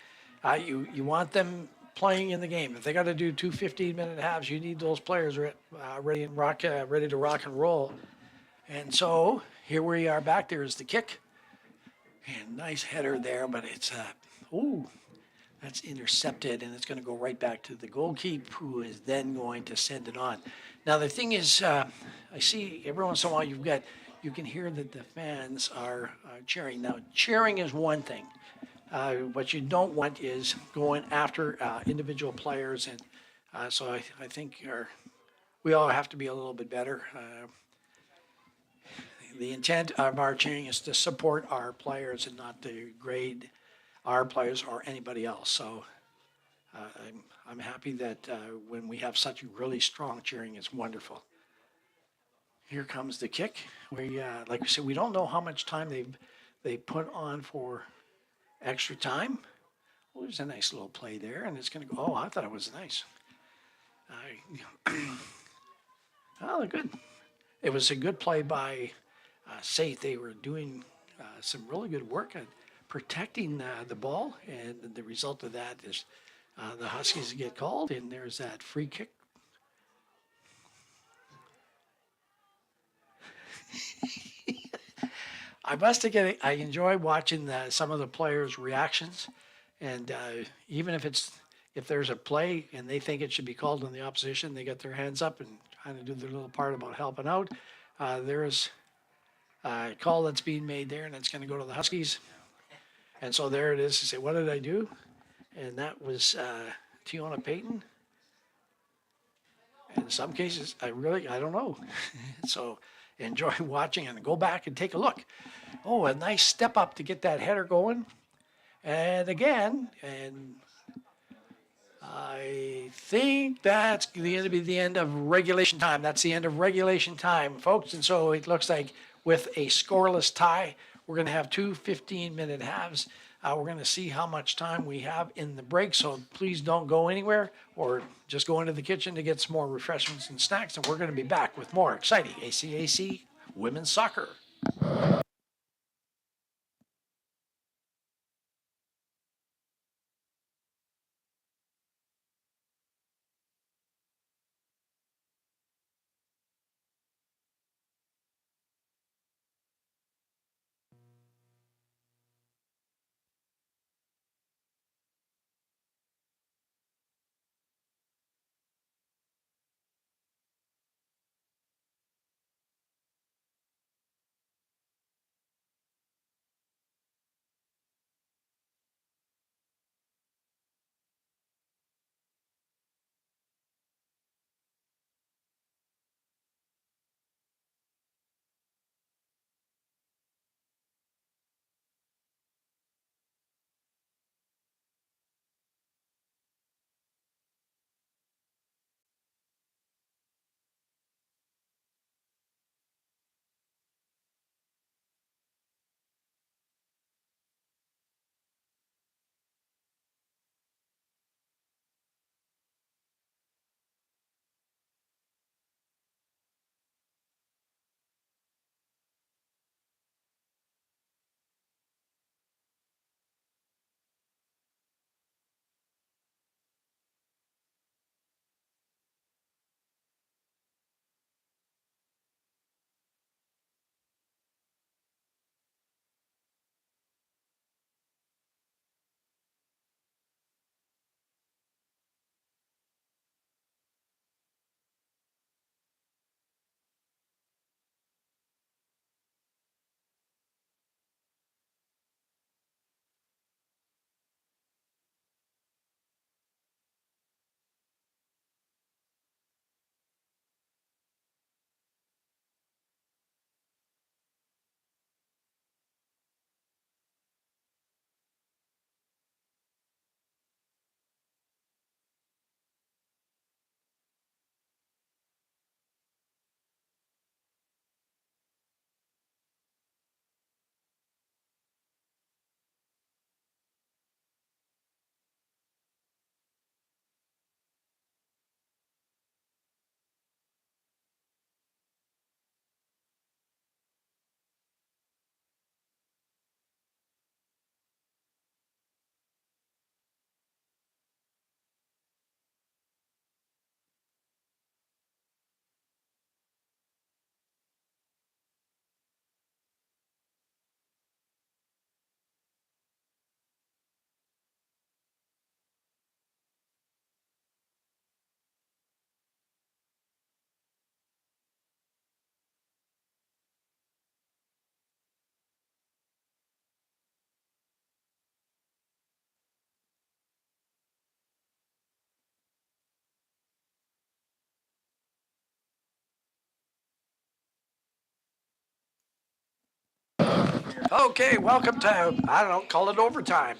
You want them playing in the game. If they got to do two 15-minute halves, you need those players ready to rock and roll. And so here we are back. There's the kick. And nice header there, but it's, that's intercepted, and it's going to go right back to the goalkeeper, who is then going to send it on. Now, the thing is, I see every once in a while you can hear that the fans are cheering. Now, cheering is one thing. What you don't want is going after individual players, and so I think we all have to be a little bit better. The intent of our cheering is to support our players and not to grade our players or anybody else. So I'm happy that when we have such really strong cheering, it's wonderful. Here comes the kick. We like I said, we don't know how much time they put on for extra time. Well, there's a nice little play there, and it's going to go. Oh, I thought it was nice. Oh, good. It was a good play by SAIT. They were doing some really good work at protecting the ball, and the result of that is the Huskies get called, and there's that free kick. I enjoy watching some of the players' reactions, and even if there's a play and they think it should be called on the opposition, they get their hands up and trying to do their little part about helping out. There's a call that's being made there, and it's going to go to the Huskies. And so there it is to say, what did I do? And that was Tiona Payton. In some cases, I don't know. So enjoy watching and go back and take a look. Oh, a nice step up to get that header going. And again, and I think that's going to be the end of regulation time. That's the end of regulation time, folks. And so it looks like with a scoreless tie, we're going to have two 15-minute halves. We're going to see how much time we have in the break. So please don't go anywhere, or just go into the kitchen to get some more refreshments and snacks. And we're going to be back with more exciting ACAC women's soccer. Okay, welcome to, I don't know, call it overtime.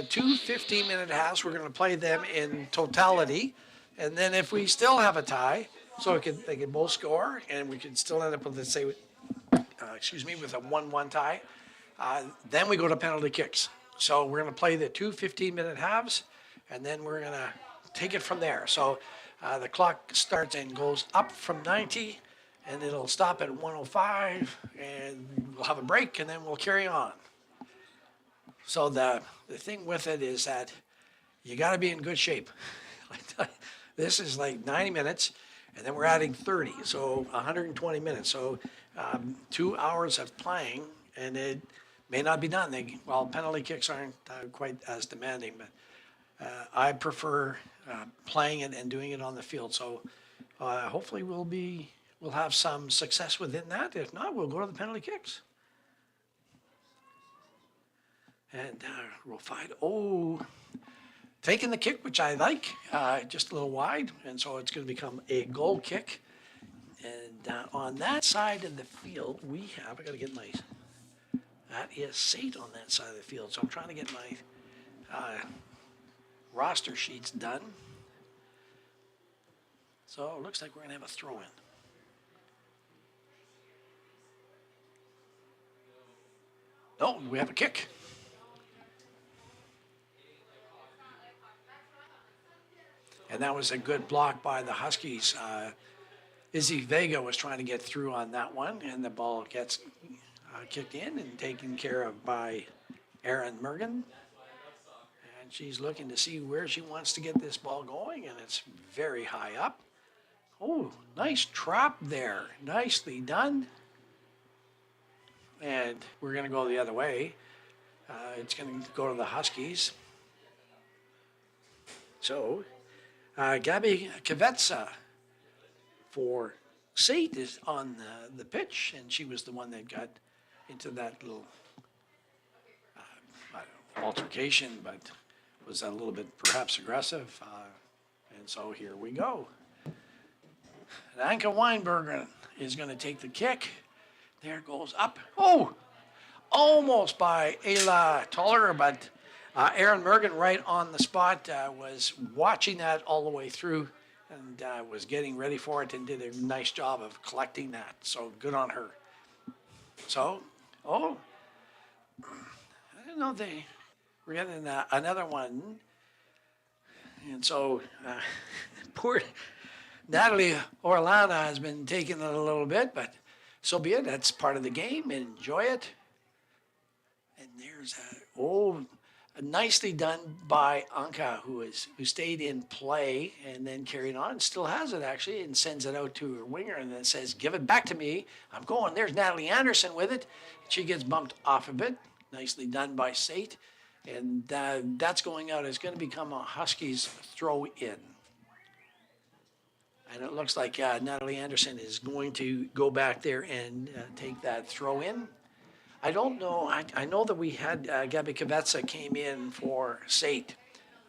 Two 15-minute halves, we're going to play them in totality. And then if we still have a tie, so they can both score, and we can still end up with, let's say, excuse me, with a 1-1 tie, then we go to penalty kicks. So we're going to play the two 15-minute halves, and then we're going to take it from there. So the clock starts and goes up from 90, and it'll stop at 105, and we'll have a break, and then we'll carry on. So the thing with it is that you got to be in good shape. This is like 90 minutes, and then we're adding 30, so 120 minutes. So 2 hours of playing, and it may not be done. Well, penalty kicks aren't quite as demanding, but I prefer playing it and doing it on the field. So hopefully we'll have some success within that. If not, we'll go to the penalty kicks. And row 5. Oh, taking the kick, which I like, just a little wide, and so it's going to become a goal kick. And on that side of the field, I got to get that is SAIT on that side of the field. So I'm trying to get my roster sheets done. So it looks like we're going to have a throw in. No, we have a kick. And that was a good block by the Huskies. Izzy Vega was trying to get through on that one, and the ball gets kicked in and taken care of by Erin Mergen. And she's looking to see where she wants to get this ball going, and it's very high up. Oh, nice trap there. Nicely done. And we're going to go the other way. It's going to go to the Huskies. So Gabby Kvetsa for SAIT is on the pitch, and she was the one that got into that little altercation, but was a little bit perhaps aggressive. And so here we go. Anka Weinberger is going to take the kick. There it goes up. Oh, almost by Ayla Toller, but Erin Mergen right on the spot was watching that all the way through and was getting ready for it and did a nice job of collecting that. So good on her. So, I don't know, we're getting another one. And so poor Natalie Orlana has been taking it a little bit, but so be it. That's part of the game. Enjoy it. And there's nicely done by Anka, who stayed in play and then carried on, still has it actually, and sends it out to her winger and then says, give it back to me. I'm going. There's Natalie Anderson with it. She gets bumped off a bit. Nicely done by SAIT. And that's going out. It's going to become a Huskies throw in. And it looks like Natalie Anderson is going to go back there and take that throw in. I don't know. I know that we had Gabby Kvetsa came in for SAIT.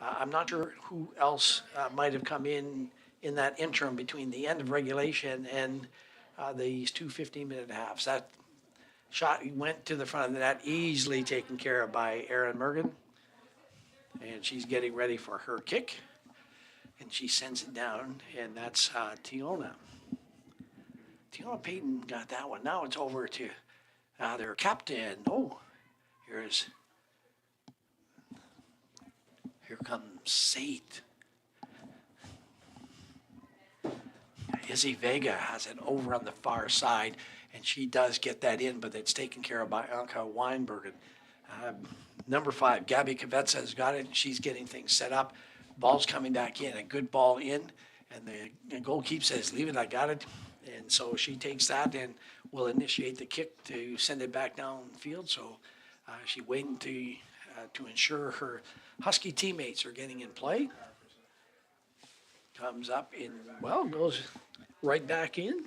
I'm not sure who else might have come in that interim between the end of regulation and these two 15-minute halves. That shot went to the front of the net, easily taken care of by Erin Mergen. And she's getting ready for her kick. And she sends it down, and that's Tiona. Tiona Payton got that one. Now it's over to their captain. Oh, here comes SAIT. Izzy Vega has it over on the far side, and she does get that in, but it's taken care of by Anka Weinbergen. Number 5, Gabby Kvetsa has got it, and she's getting things set up. Ball's coming back in, a good ball in, and the goalkeeper says, leave it, I got it. And so she takes that and will initiate the kick to send it back downfield. So she's waiting to ensure her Husky teammates are getting in play. Comes up in, goes right back in.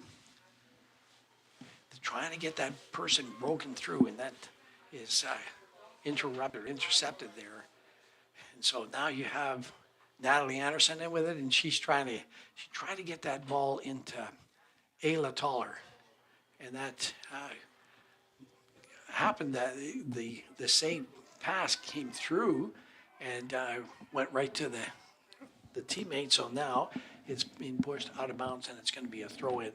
They're trying to get that person broken through, and that is intercepted there. And so now you have Natalie Anderson in with it, and she tried to get that ball into Ayla Toller, and that happened that the same pass came through and went right to the teammate. So now it's being pushed out of bounds and it's going to be a throw in.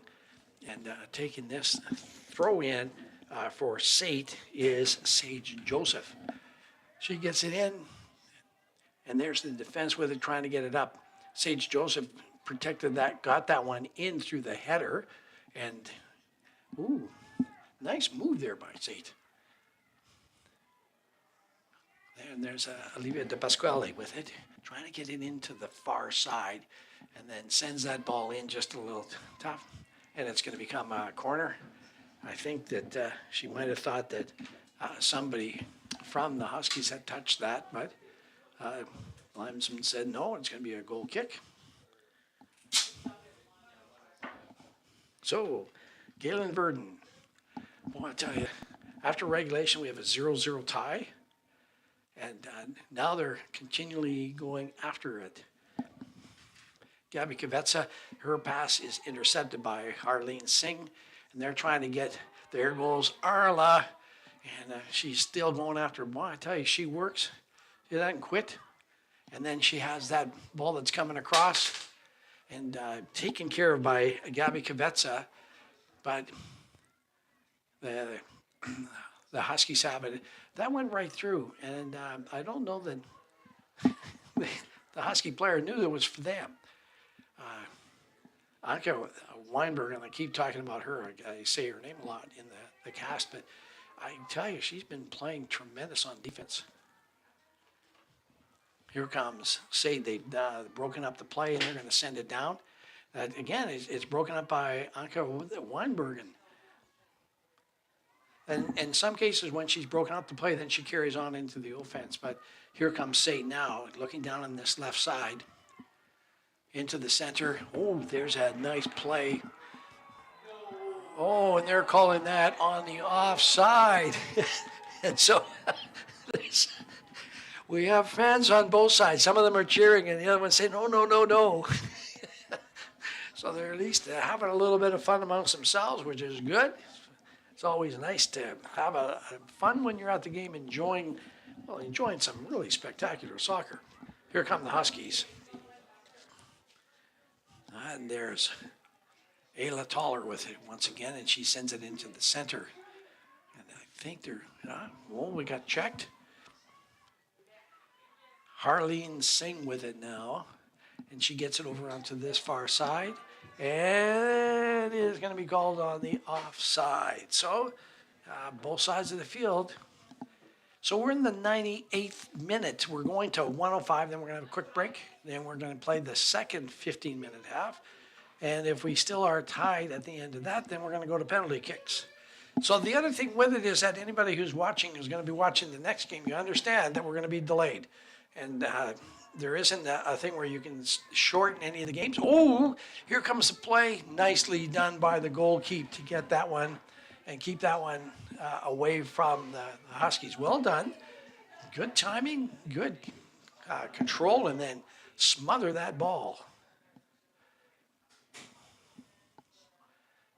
And taking this throw in for SAIT is Sage Joseph. She gets it in, and there's the defense with it trying to get it up. Sage Joseph protected that, got that one in through the header, and ooh, nice move there by SAIT. And there's Olivia De Pasquale with it, trying to get it into the far side, and then sends that ball in just a little tough, and it's going to become a corner. I think that she might have thought that somebody from the Huskies had touched that, but linesman said no, it's going to be a goal kick. So, Galen Verdon, well, I tell you, after regulation we have a 0-0 tie, and now they're continually going after it. Gabby Kavetsa, her pass is intercepted by Harleen Singh, and they're trying to get, there goes Arla, and she's still going after, boy, I tell you, she works, she doesn't quit, and then she has that ball that's coming across, and taken care of by Gabby Kavetsa, but the Huskies have it. That went right through, and I don't know that the Husky player knew it was for them. Anka Weinberg, and I keep talking about her, I say her name a lot in the cast, but I can tell you, she's been playing tremendous on defense. Here comes SAIT. They've broken up the play, and they're going to send it down. Again, it's broken up by Anka Weinberg. And in some cases, when she's broken up the play, then she carries on into the offense. But here comes SAIT now, looking down on this left side, into the center. Oh, there's a nice play. Oh, and they're calling that on the offside. And so we have fans on both sides. Some of them are cheering, and the other ones say, no, no, no, no. So they're at least having a little bit of fun amongst themselves, which is good. It's always nice to have a fun when you're at the game, enjoying some really spectacular soccer. Here come the Huskies. And there's Ayla Toller with it once again, and she sends it into the center. And I think they're, we got checked. Harleen Singh with it now, and she gets it over onto this far side, and it is going to be called on the offside. So both sides of the field. So we're in the 98th minute. We're going to 105, then we're going to have a quick break. Then we're going to play the second 15-minute half. And if we still are tied at the end of that, then we're going to go to penalty kicks. So the other thing with it is that anybody who's watching is going to be watching the next game. You understand that we're going to be delayed. And there isn't a thing where you can shorten any of the games. Oh, here comes the play. Nicely done by the goalkeeper to get that one and keep that one away from the Huskies. Well done. Good timing, good control, and then smother that ball.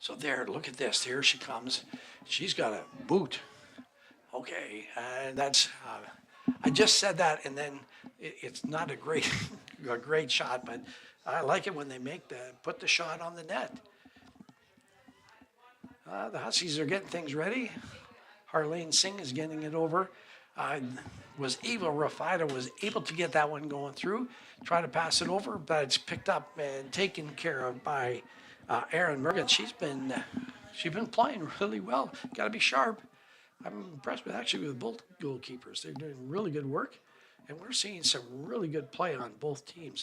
So there, look at this. Here she comes. She's got a boot. Okay, and that's, I just said that, and then it's not a great shot, but I like it when they put the shot on the net. The Huskies are getting things ready. Harleen Singh is getting it over. Rafida was able to get that one going through, try to pass it over, but it's picked up and taken care of by Erin Mergen. She's been playing really well. Got to be sharp. I'm impressed with both goalkeepers. They're doing really good work, and we're seeing some really good play on both teams.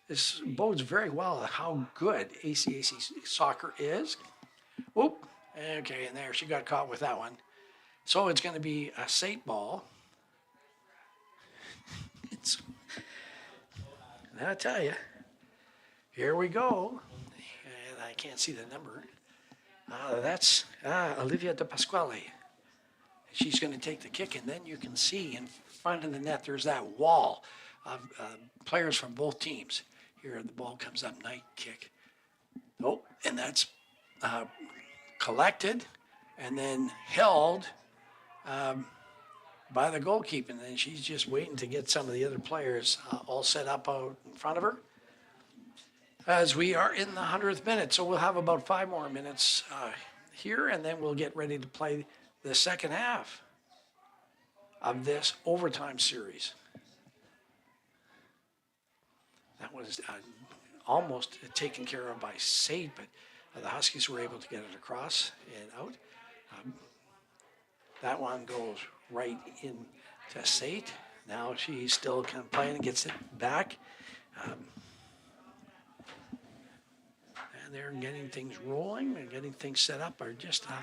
This bodes very well how good ACAC soccer is. Whoop. Okay, and there, she got caught with that one. So it's going to be a SAIT ball. I tell you, here we go. And I can't see the number. That's Olivia De Pasquale. She's going to take the kick, and then you can see in front of the net, there's that wall of players from both teams. Here, the ball comes up, night kick. Oh, and that's collected and then held by the goalkeeping, and she's just waiting to get some of the other players all set up out in front of her. As we are in the 100th minute, so we'll have about 5 more minutes here, and then we'll get ready to play the second half of this overtime series. That was almost taken care of by SAIT, but the Huskies were able to get it across and out. That one goes right into SAIT. Now she's still kind of playing and gets it back. And they're getting things rolling and getting things set up. I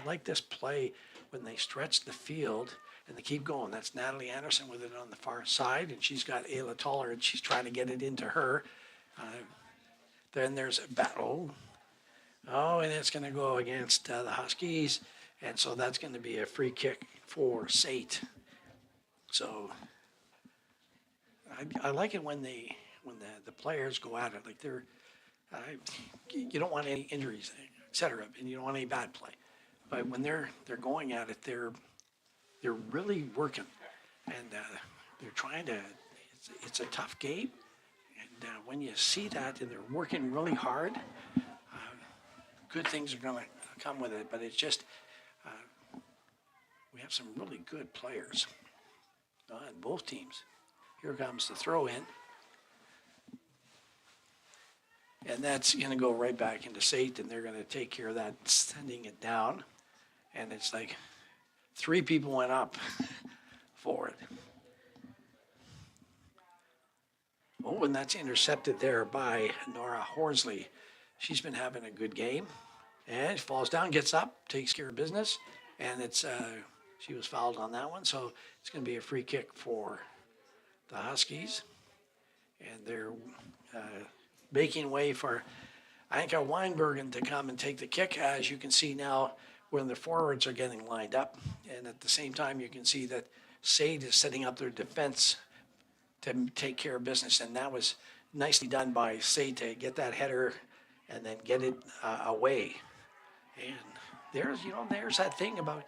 like this play when they stretch the field and they keep going. That's Natalie Anderson with it on the far side, and she's got Ayla Toller, and she's trying to get it into her. Then there's a battle. Oh, and it's going to go against the Huskies, and so that's going to be a free kick for SAIT. So I like it when the players go at it, like you don't want any injuries, etc., and you don't want any bad play. But when they're going at it, they're really working, and they're trying to. It's a tough game, and when you see that and they're working really hard, good things are going to come with it. But it's just we have some really good players on both teams. Here comes the throw in. And that's going to go right back into SAIT, and they're going to take care of that, sending it down. And it's like 3 people went up for it. Oh, and that's intercepted there by Nora Horsley. She's been having a good game. And she falls down, gets up, takes care of business. And it's she was fouled on that one, so it's going to be a free kick for the Huskies. And they're making way for Anka Weinbergen to come and take the kick. As you can see now, when the forwards are getting lined up, and at the same time you can see that SAIT is setting up their defense to take care of business, and that was nicely done by SAIT to get that header and then get it away. And there's that thing about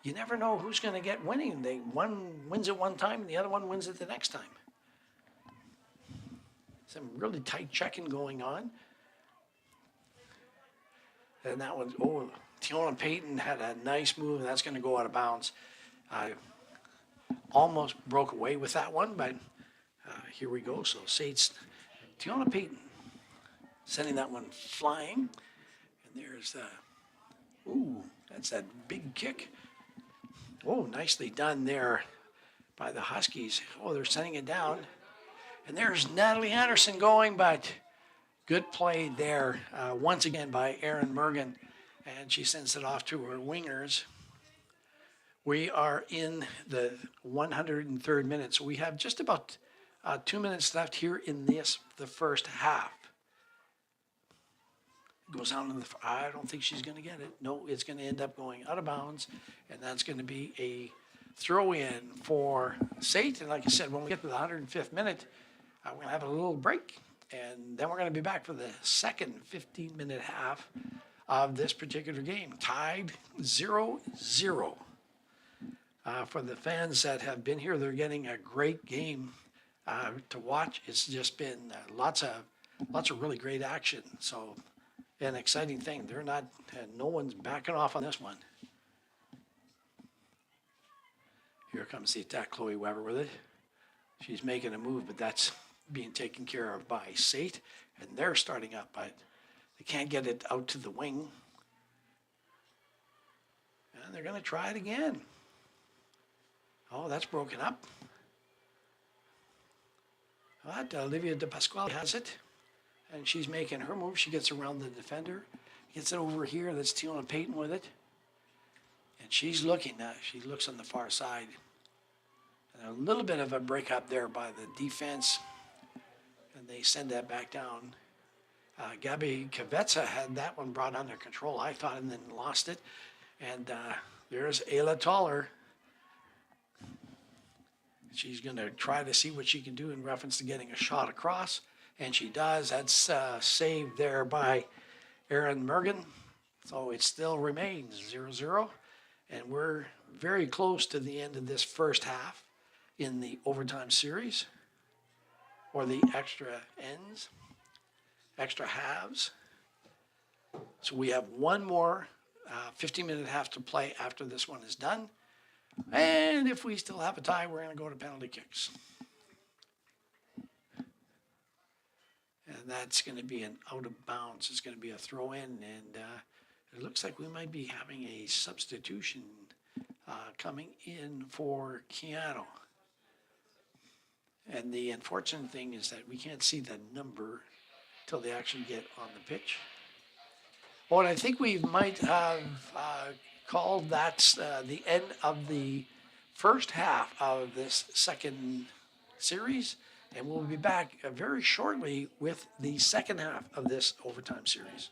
you never know who's going to get winning. One wins it one time and the other one wins it the next time. Some really tight checking going on. And that one, Tiona Payton had a nice move, and that's going to go out of bounds. Almost broke away with that one, but here we go. So SAIT's Tiona Payton sending that one flying. And there's, that's that big kick. Oh, nicely done there by the Huskies. Oh, they're sending it down. And there's Natalie Anderson going, but good play there once again by Erin Mergen. And she sends it off to her wingers. We are in the 103rd minute, so we have just about 2 minutes left here in the first half. Goes down to I don't think she's going to get it. No, it's going to end up going out of bounds, and that's going to be a throw-in for SAIT. And like I said, when we get to the 105th minute, we're going to have a little break, and then we're going to be back for the second 15-minute half of this particular game. Tied 0-0. For the fans that have been here, they're getting a great game to watch. It's just been lots of really great action. So an exciting thing. They're not, no one's backing off on this one. Here comes the attack, Chloe Weber with it. She's making a move, but that's being taken care of by SAIT, and they're starting up, but they can't get it out to the wing. And they're going to try it again. Oh, that's broken up. But Olivia De Pasquale has it, and she's making her move. She gets around the defender, gets it over here. That's Tiona Payton with it. And she's looking. She looks on the far side. And a little bit of a break up there by the defense. And they send that back down. Gabby Kavetsa had that one brought under control, I thought, and then lost it. And there's Ayla Toller. She's going to try to see what she can do in reference to getting a shot across. And she does. That's saved there by Erin Mergen. So it still remains 0-0. And we're very close to the end of this first half in the overtime series, or the extra ends, extra halves. So we have one more 15-minute half to play after this one is done. And if we still have a tie, we're going to go to penalty kicks. And that's going to be an out of bounds. It's going to be a throw in. And it looks like we might be having a substitution coming in for Keyano. And the unfortunate thing is that we can't see the number till they actually get on the pitch. What I think we might have called that's the end of the first half of this second series, and we'll be back very shortly with the second half of this overtime series.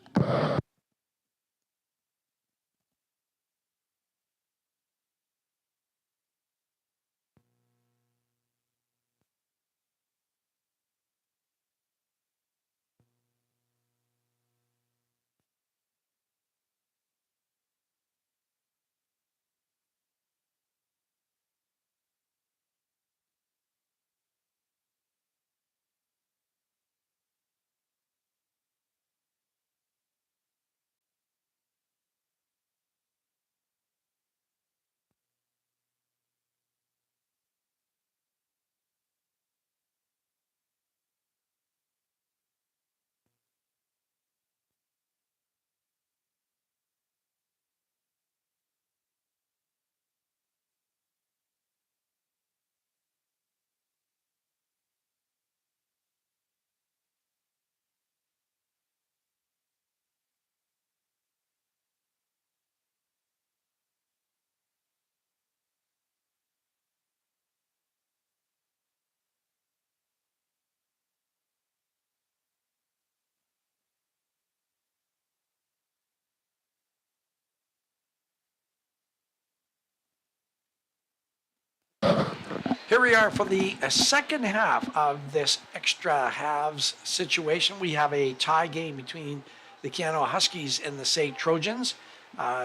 Here we are for the second half of this extra halves situation. We have a tie game between the Keyano Huskies and the SAIT Trojans.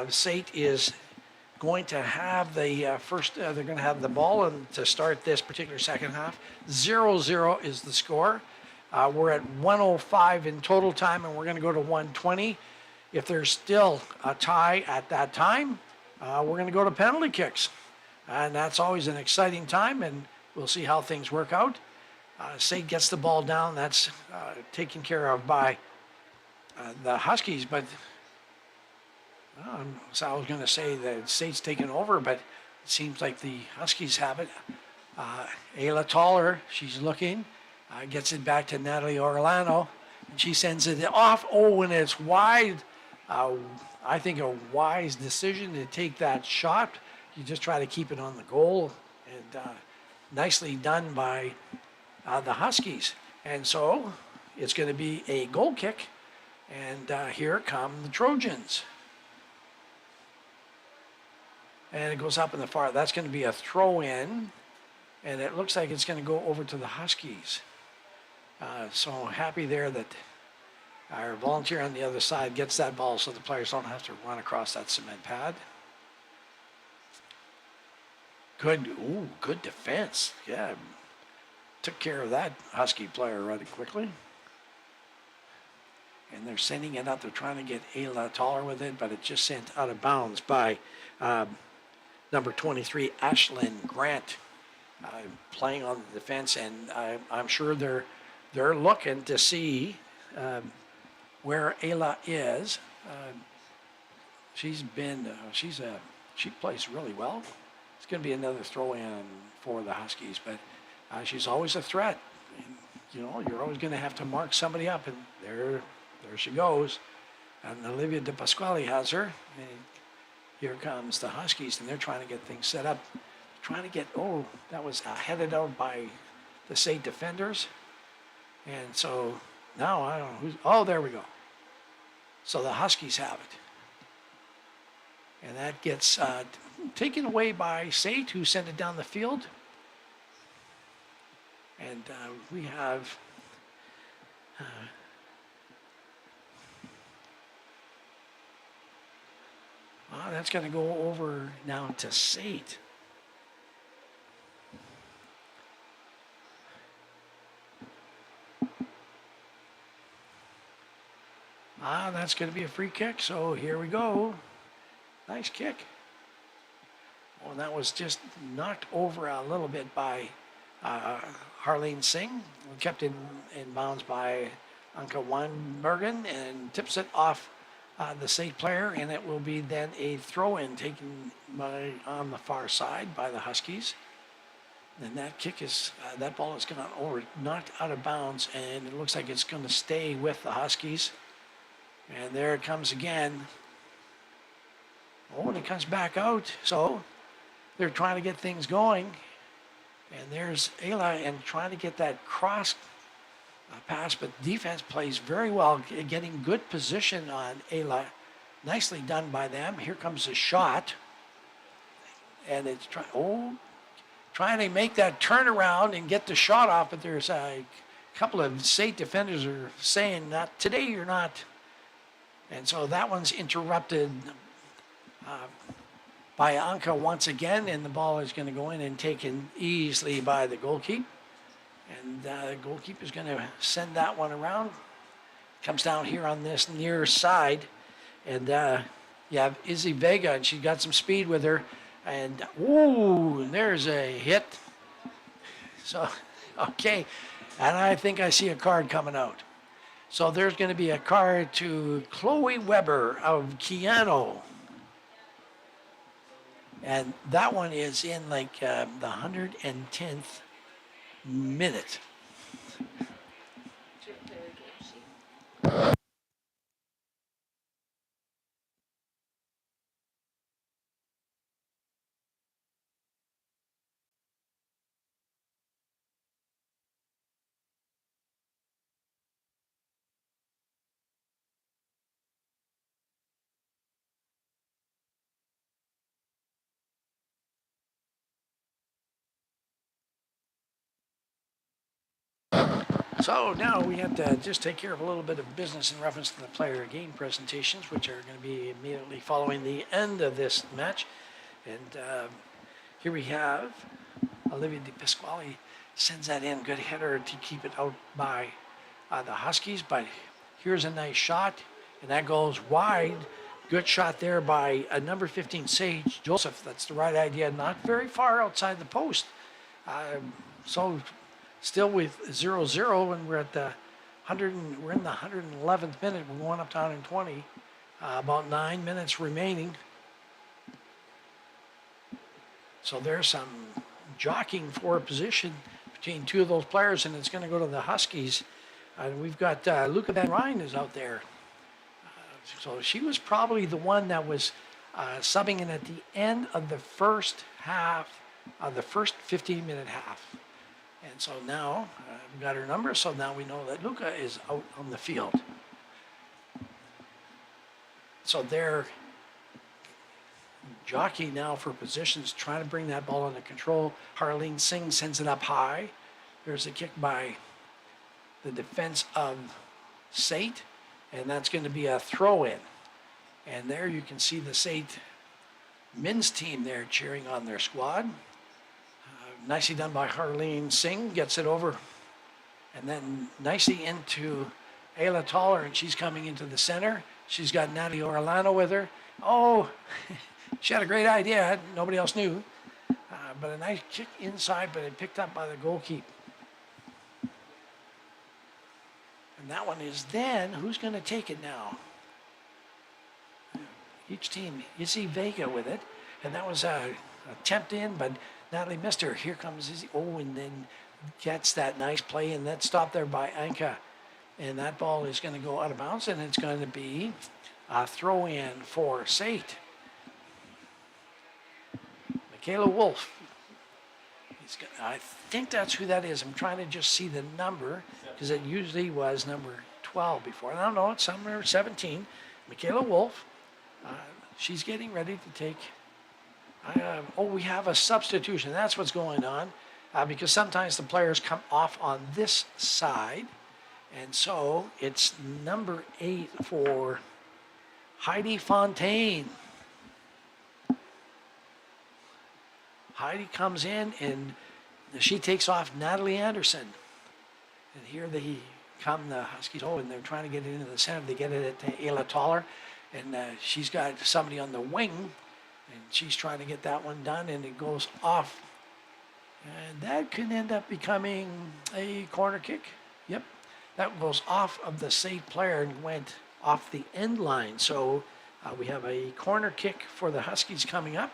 SAIT is going to have the they're going to have the ball and to start this particular second half. 0-0 is the score. We're at 1:05 in total time, and we're going to go to 1:20. If there's still a tie at that time, we're going to go to penalty kicks. And that's always an exciting time, and we'll see how things work out. SAIT gets the ball down. That's taken care of by the Huskies. But so I was going to say that SAIT's taken over, but it seems like the Huskies have it. Ayla Toller, she's looking, gets it back to Natalie Orlano, and she sends it off. Oh, and it's wide. I think a wise decision to take that shot. You just try to keep it on the goal, and nicely done by the Huskies. And so it's going to be a goal kick, and here come the Trojans. And it goes up in the far. That's going to be a throw in, and it looks like it's going to go over to the Huskies. So happy there that our volunteer on the other side gets that ball so the players don't have to run across that cement pad. Good defense. Yeah, took care of that Husky player rather quickly. And they're sending it out. They're trying to get Ayla Toller with it, but it's just sent out of bounds by number 23, Ashlyn Grant, playing on the defense. And I'm sure they're looking to see where Ayla is. She plays really well. It's going to be another throw-in for the Huskies, but she's always a threat. And, you're always going to have to mark somebody up, and there she goes. And Olivia De Pasquale has her. And here comes the Huskies, and they're trying to get things set up. That was headed out by the SAIT defenders. And so now I don't know who's, there we go. So the Huskies have it. And that gets taken away by SAIT, who sent it down the field. And we have That's going to go over now to SAIT. That's going to be a free kick, so here we go. Nice kick. Oh, that was just knocked over a little bit by Harleen Singh. Kept in bounds by Anka Weinbergen and tips it off the SAIT player, and it will be then a throw-in taken on the far side by the Huskies. And that kick is, that ball is gone over, knocked out of bounds, and it looks like it's going to stay with the Huskies. And there it comes again. Oh, and it comes back out. So they're trying to get things going. And there's Ayla and trying to get that cross pass, but defense plays very well, getting good position on Ayla. Nicely done by them. Here comes a shot. And it's trying to make that turnaround and get the shot off, but there's a couple of SAIT defenders are saying, not today, you're not. And so that one's interrupted by Anka once again, and the ball is going to go in and taken easily by the goalkeeper. And the goalkeeper is going to send that one around. Comes down here on this near side. And you have Izzy Vega, and she got some speed with her. And, ooh, there's a hit. So, okay. And I think I see a card coming out. So there's going to be a card to Chloe Weber of Keyano. And that one is in like the 110th minute. So now we have to just take care of a little bit of business in reference to the player game presentations, which are going to be immediately following the end of this match. And here we have Olivia Di Pasquale sends that in, good header to keep it out by the Huskies. But here's a nice shot, and that goes wide. Good shot there by number 15, Sage Joseph. That's the right idea, not very far outside the post. So still with 0-0, and we're at the we're in the 111th minute. We're going up to 120. About 9 minutes remaining. So there's some jockeying for a position between two of those players, and it's going to go to the Huskies. And we've got Luca Van Ryn is out there. So she was probably the one that was subbing in at the end of the first half, the first 15-minute half. And so now we've got her number, so now we know that Luca is out on the field. So they're jockeying now for positions, trying to bring that ball under control. Harleen Singh sends it up high. There's a kick by the defense of SAIT, and that's going to be a throw-in. And there you can see the SAIT men's team there cheering on their squad. Nicely done by Harleen Singh, gets it over, and then nicely into Ayla Toller, and she's coming into the center. She's got Natalie Orlano with her. Oh, she had a great idea. Nobody else knew. But a nice kick inside, but it picked up by the goalkeeper. And that one is then, who's going to take it now? Each team, you see Vega with it. And that was a attempt in, but Natalie missed her. Here comes Izzy. Oh, and then gets that nice play, and that's stopped there by Anka. And that ball is going to go out of bounds, and it's going to be a throw-in for SAIT. Michaela Wolf. I think that's who that is. I'm trying to just see the number, because it usually was number 12 before. I don't know, it's number 17. Michaela Wolf. She's getting ready to take... we have a substitution. That's what's going on, because sometimes the players come off on this side, and so it's number 8 for Heidi Fontaine. Heidi comes in and she takes off Natalie Anderson. And here they come, the Huskies, and they're trying to get it into the center. They get it at Ayla Toller, and she's got somebody on the wing, and she's trying to get that one done, and it goes off. And that can end up becoming a corner kick. Yep, that goes off of the SAIT player and went off the end line. So we have a corner kick for the Huskies coming up.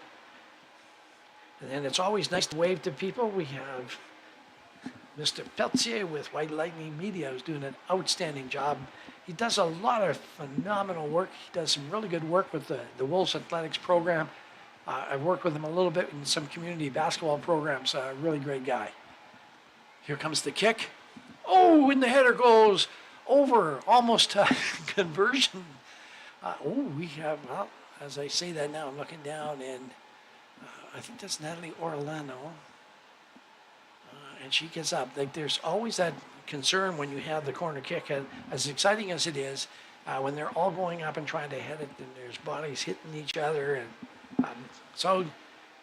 And then it's always nice to wave to people. We have Mr. Peltier with White Lightning Media, who's doing an outstanding job. He does a lot of phenomenal work. He does some really good work with the Wolves Athletics program. I've worked with him a little bit in some community basketball programs. A really great guy. Here comes the kick. Oh, and the header goes over, almost conversion. We have, well, as I say that now, I'm looking down, and I think that's Natalie Orlano. And she gets up. Like, there's always that concern when you have the corner kick, and as exciting as it is, when they're all going up and trying to head it, and there's bodies hitting each other, and so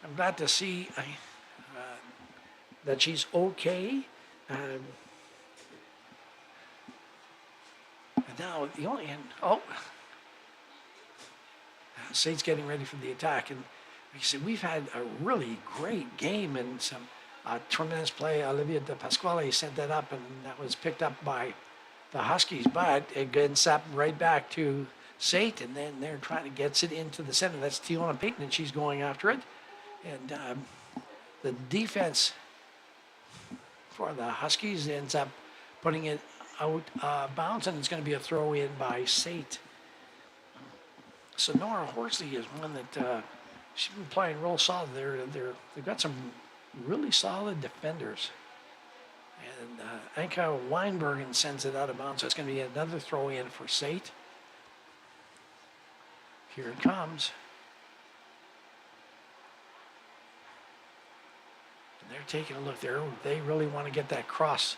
I'm glad to see that she's okay. And now the only SAIT's getting ready for the attack, and like I said, we've had a really great game and some tremendous play. Olivia De Pasquale sent that up, and that was picked up by the Huskies, but it gets up right back to SAIT, and then they're trying to get it into the center. That's Tiona Payton, and she's going after it. And the defense for the Huskies ends up putting it out bounds, and it's going to be a throw in by SAIT. So Nora Horsley is one that she's been playing real solid. They've got some really solid defenders. And Anka Weinbergen sends it out of bounds, so it's going to be another throw in for SAIT. Here it comes. And they're taking a look there. They really want to get that cross.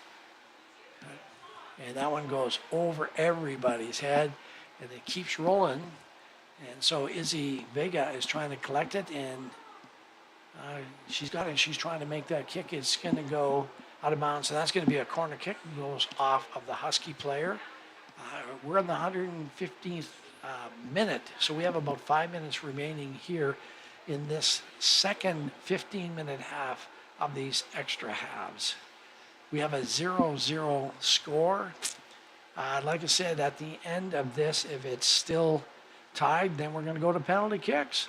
And that one goes over everybody's head, and it keeps rolling. And so Izzy Vega is trying to collect it, and she's got it. She's trying to make that kick. It's going to go out of bounds, so that's going to be a corner kick. It goes off of the Husky player. We're in the 115th minute, so we have about 5 minutes remaining here in this second 15-minute half of these extra halves. We have a 0-0 score. Like I said, at the end of this, if it's still tied, then we're going to go to penalty kicks.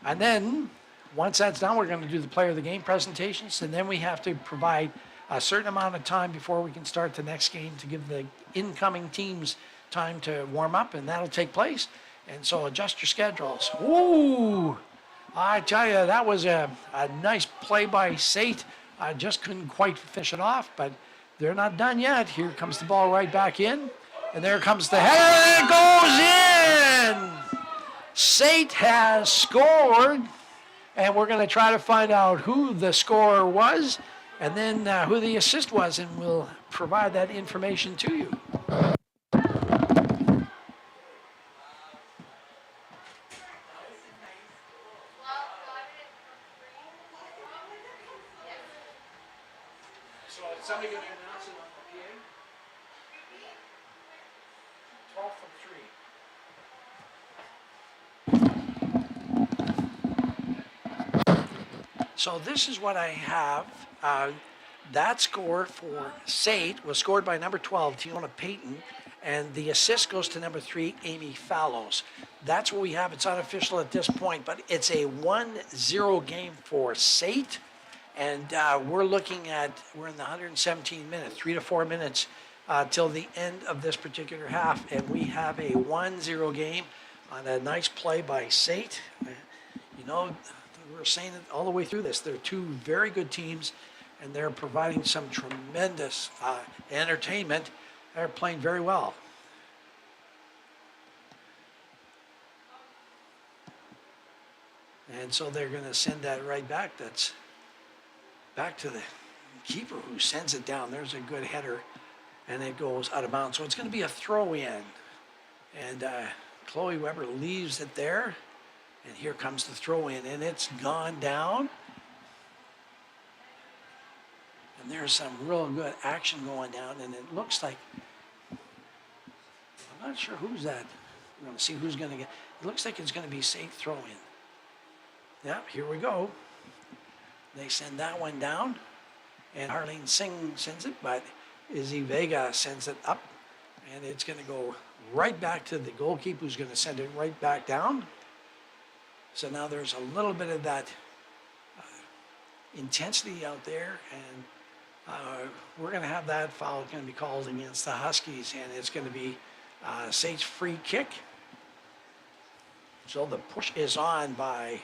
And then, once that's done, we're going to do the player of the game presentations, and then we have to provide a certain amount of time before we can start the next game to give the incoming teams time to warm up, and that'll take place. And so adjust your schedules. Ooh, I tell you, that was a nice play by SAIT. I just couldn't quite finish it off, but they're not done yet. Here comes the ball right back in, and there comes the header. It goes in. SAIT has scored, and we're going to try to find out who the scorer was, and then who the assist was, and we'll provide that information to you. So is somebody going to announce it on the PA? 12 from 3. So this is what I have. That score for SAIT was scored by number 12, Tiona Payton, and the assist goes to number 3, Amy Fallows. That's what we have. It's unofficial at this point, but it's a 1-0 game for SAIT. And we're in the 117 minutes, 3 to 4 minutes till the end of this particular half. And we have a 1-0 game on a nice play by SAIT. You know, we're saying it all the way through this. They're two very good teams, and they're providing some tremendous entertainment. They're playing very well. And so they're going to send that right back. That's back to the keeper who sends it down. There's a good header, and it goes out of bounds. So it's going to be a throw in. And Chloe Weber leaves it there. And here comes the throw in, and it's gone down. there's some real good action going down, and it looks like, I'm not sure who's that. We're going to see who's going to get. It looks like it's going to be SAIT throw in. Yeah, here we go. They send that one down, and Harleen Singh sends it, but Izzy Vega sends it up, and it's going to go right back to the goalkeeper, who's going to send it right back down. So now there's a little bit of that intensity out there, and we're going to have that foul going to be called against the Huskies, and it's going to be SAIT's free kick. So the push is on by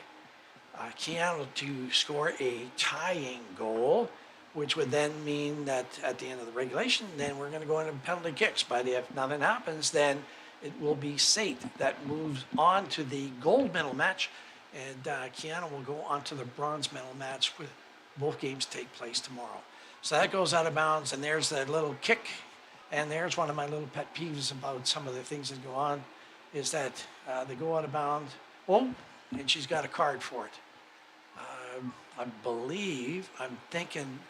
Keyano to score a tying goal, which would then mean that at the end of the regulation, then we're going to go into penalty kicks. But if nothing happens, then it will be SAIT that moves on to the gold medal match, and Keyano will go on to the bronze medal match, with both games take place tomorrow. So that goes out of bounds, and there's that little kick. And there's one of my little pet peeves about some of the things that go on, is that they go out of bounds. Oh, and she's got a card for it. I believe, I'm thinking,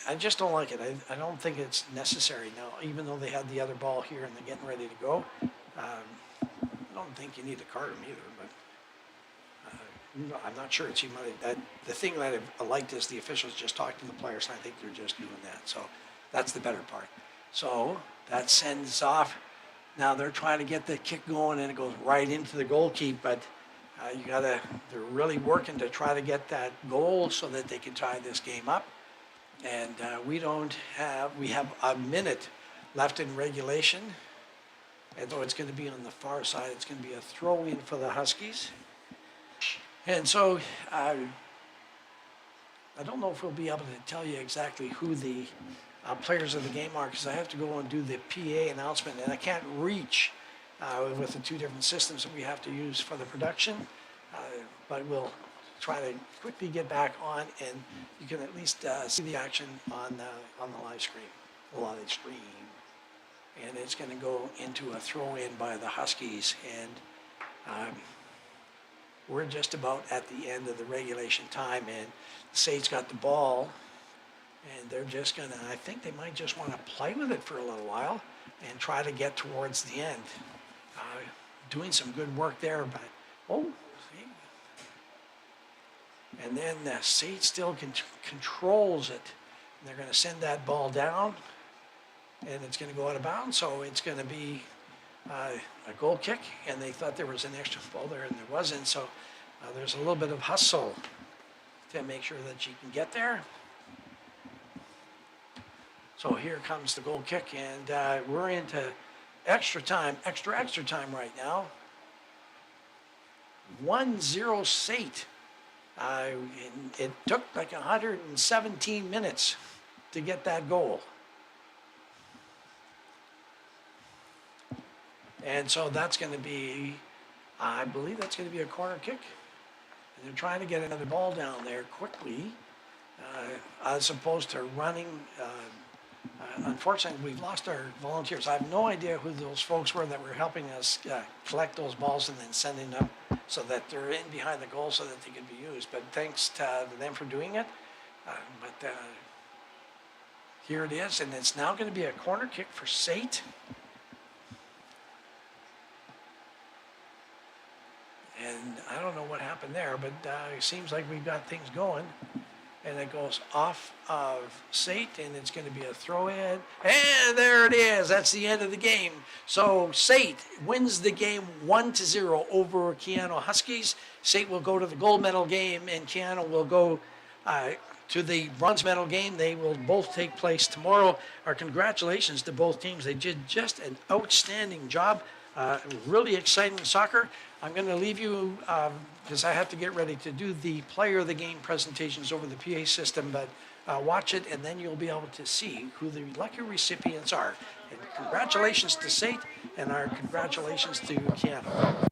I just don't like it. I don't think it's necessary now, even though they had the other ball here and they're getting ready to go. I don't think you need to card them either, but I'm not sure it's even, the thing that I liked is the officials just talked to the players, and I think they're just doing that. So that's the better part. So that sends off. Now they're trying to get the kick going, and it goes right into the goalkeeper, but they're really working to try to get that goal so that they can tie this game up. And we have a minute left in regulation. And though it's going to be on the far side, it's going to be a throw in for the Huskies. And so I don't know if we'll be able to tell you exactly who the players of the game are, because I have to go and do the PA announcement, and I can't reach with the two different systems that we have to use for the production, but we'll try to quickly get back on, and you can at least see the action on the live stream. And it's going to go into a throw-in by the Huskies, and we're just about at the end of the regulation time, and SAIT's got the ball, and they're just going to, I think they might just want to play with it for a little while and try to get towards the end. Doing some good work there, but, oh, see? And then SAIT still controls it. They're going to send that ball down, and it's going to go out of bounds, so it's going to be a goal kick, and they thought there was an extra ball there, and there wasn't, so there's a little bit of hustle to make sure that she can get there. So here comes the goal kick, and we're into extra time right now. 1-0 SAIT. It took like 117 minutes to get that goal. And so that's going to be, I believe that's going to be a corner kick. And they're trying to get another ball down there quickly, as opposed to running. Unfortunately, we've lost our volunteers. I have no idea who those folks were that were helping us collect those balls and then sending them so that they're in behind the goal so that they can be used. But thanks to them for doing it. But here it is, and it's now going to be a corner kick for SAIT. And I don't know what happened there, but it seems like we've got things going. And it goes off of SAIT, and it's going to be a throw-in. And there it is. That's the end of the game. So SAIT wins the game 1-0 over Keyano Huskies. SAIT will go to the gold medal game, and Keyano will go to the bronze medal game. They will both take place tomorrow. Our congratulations to both teams. They did just an outstanding job. Really exciting soccer. I'm going to leave you because I have to get ready to do the player of the game presentations over the PA system, but watch it and then you'll be able to see who the lucky recipients are. And congratulations to SAIT, and our congratulations to Keyano.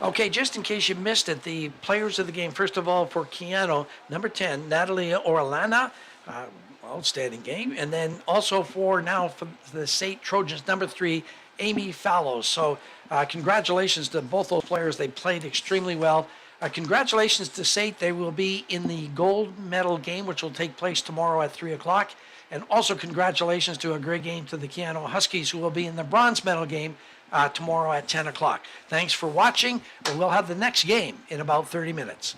Okay, just in case you missed it, the players of the game, first of all, for Keyano, number 10, Natalie Orellana, outstanding game. And then also for the SAIT Trojans, number 3, Amy Fallows. So congratulations to both those players. They played extremely well. Congratulations to SAIT. They will be in the gold medal game, which will take place tomorrow at 3 o'clock. And also congratulations to a great game to the Keyano Huskies, who will be in the bronze medal game tomorrow at 10 o'clock. Thanks for watching. We'll have the next game in about 30 minutes.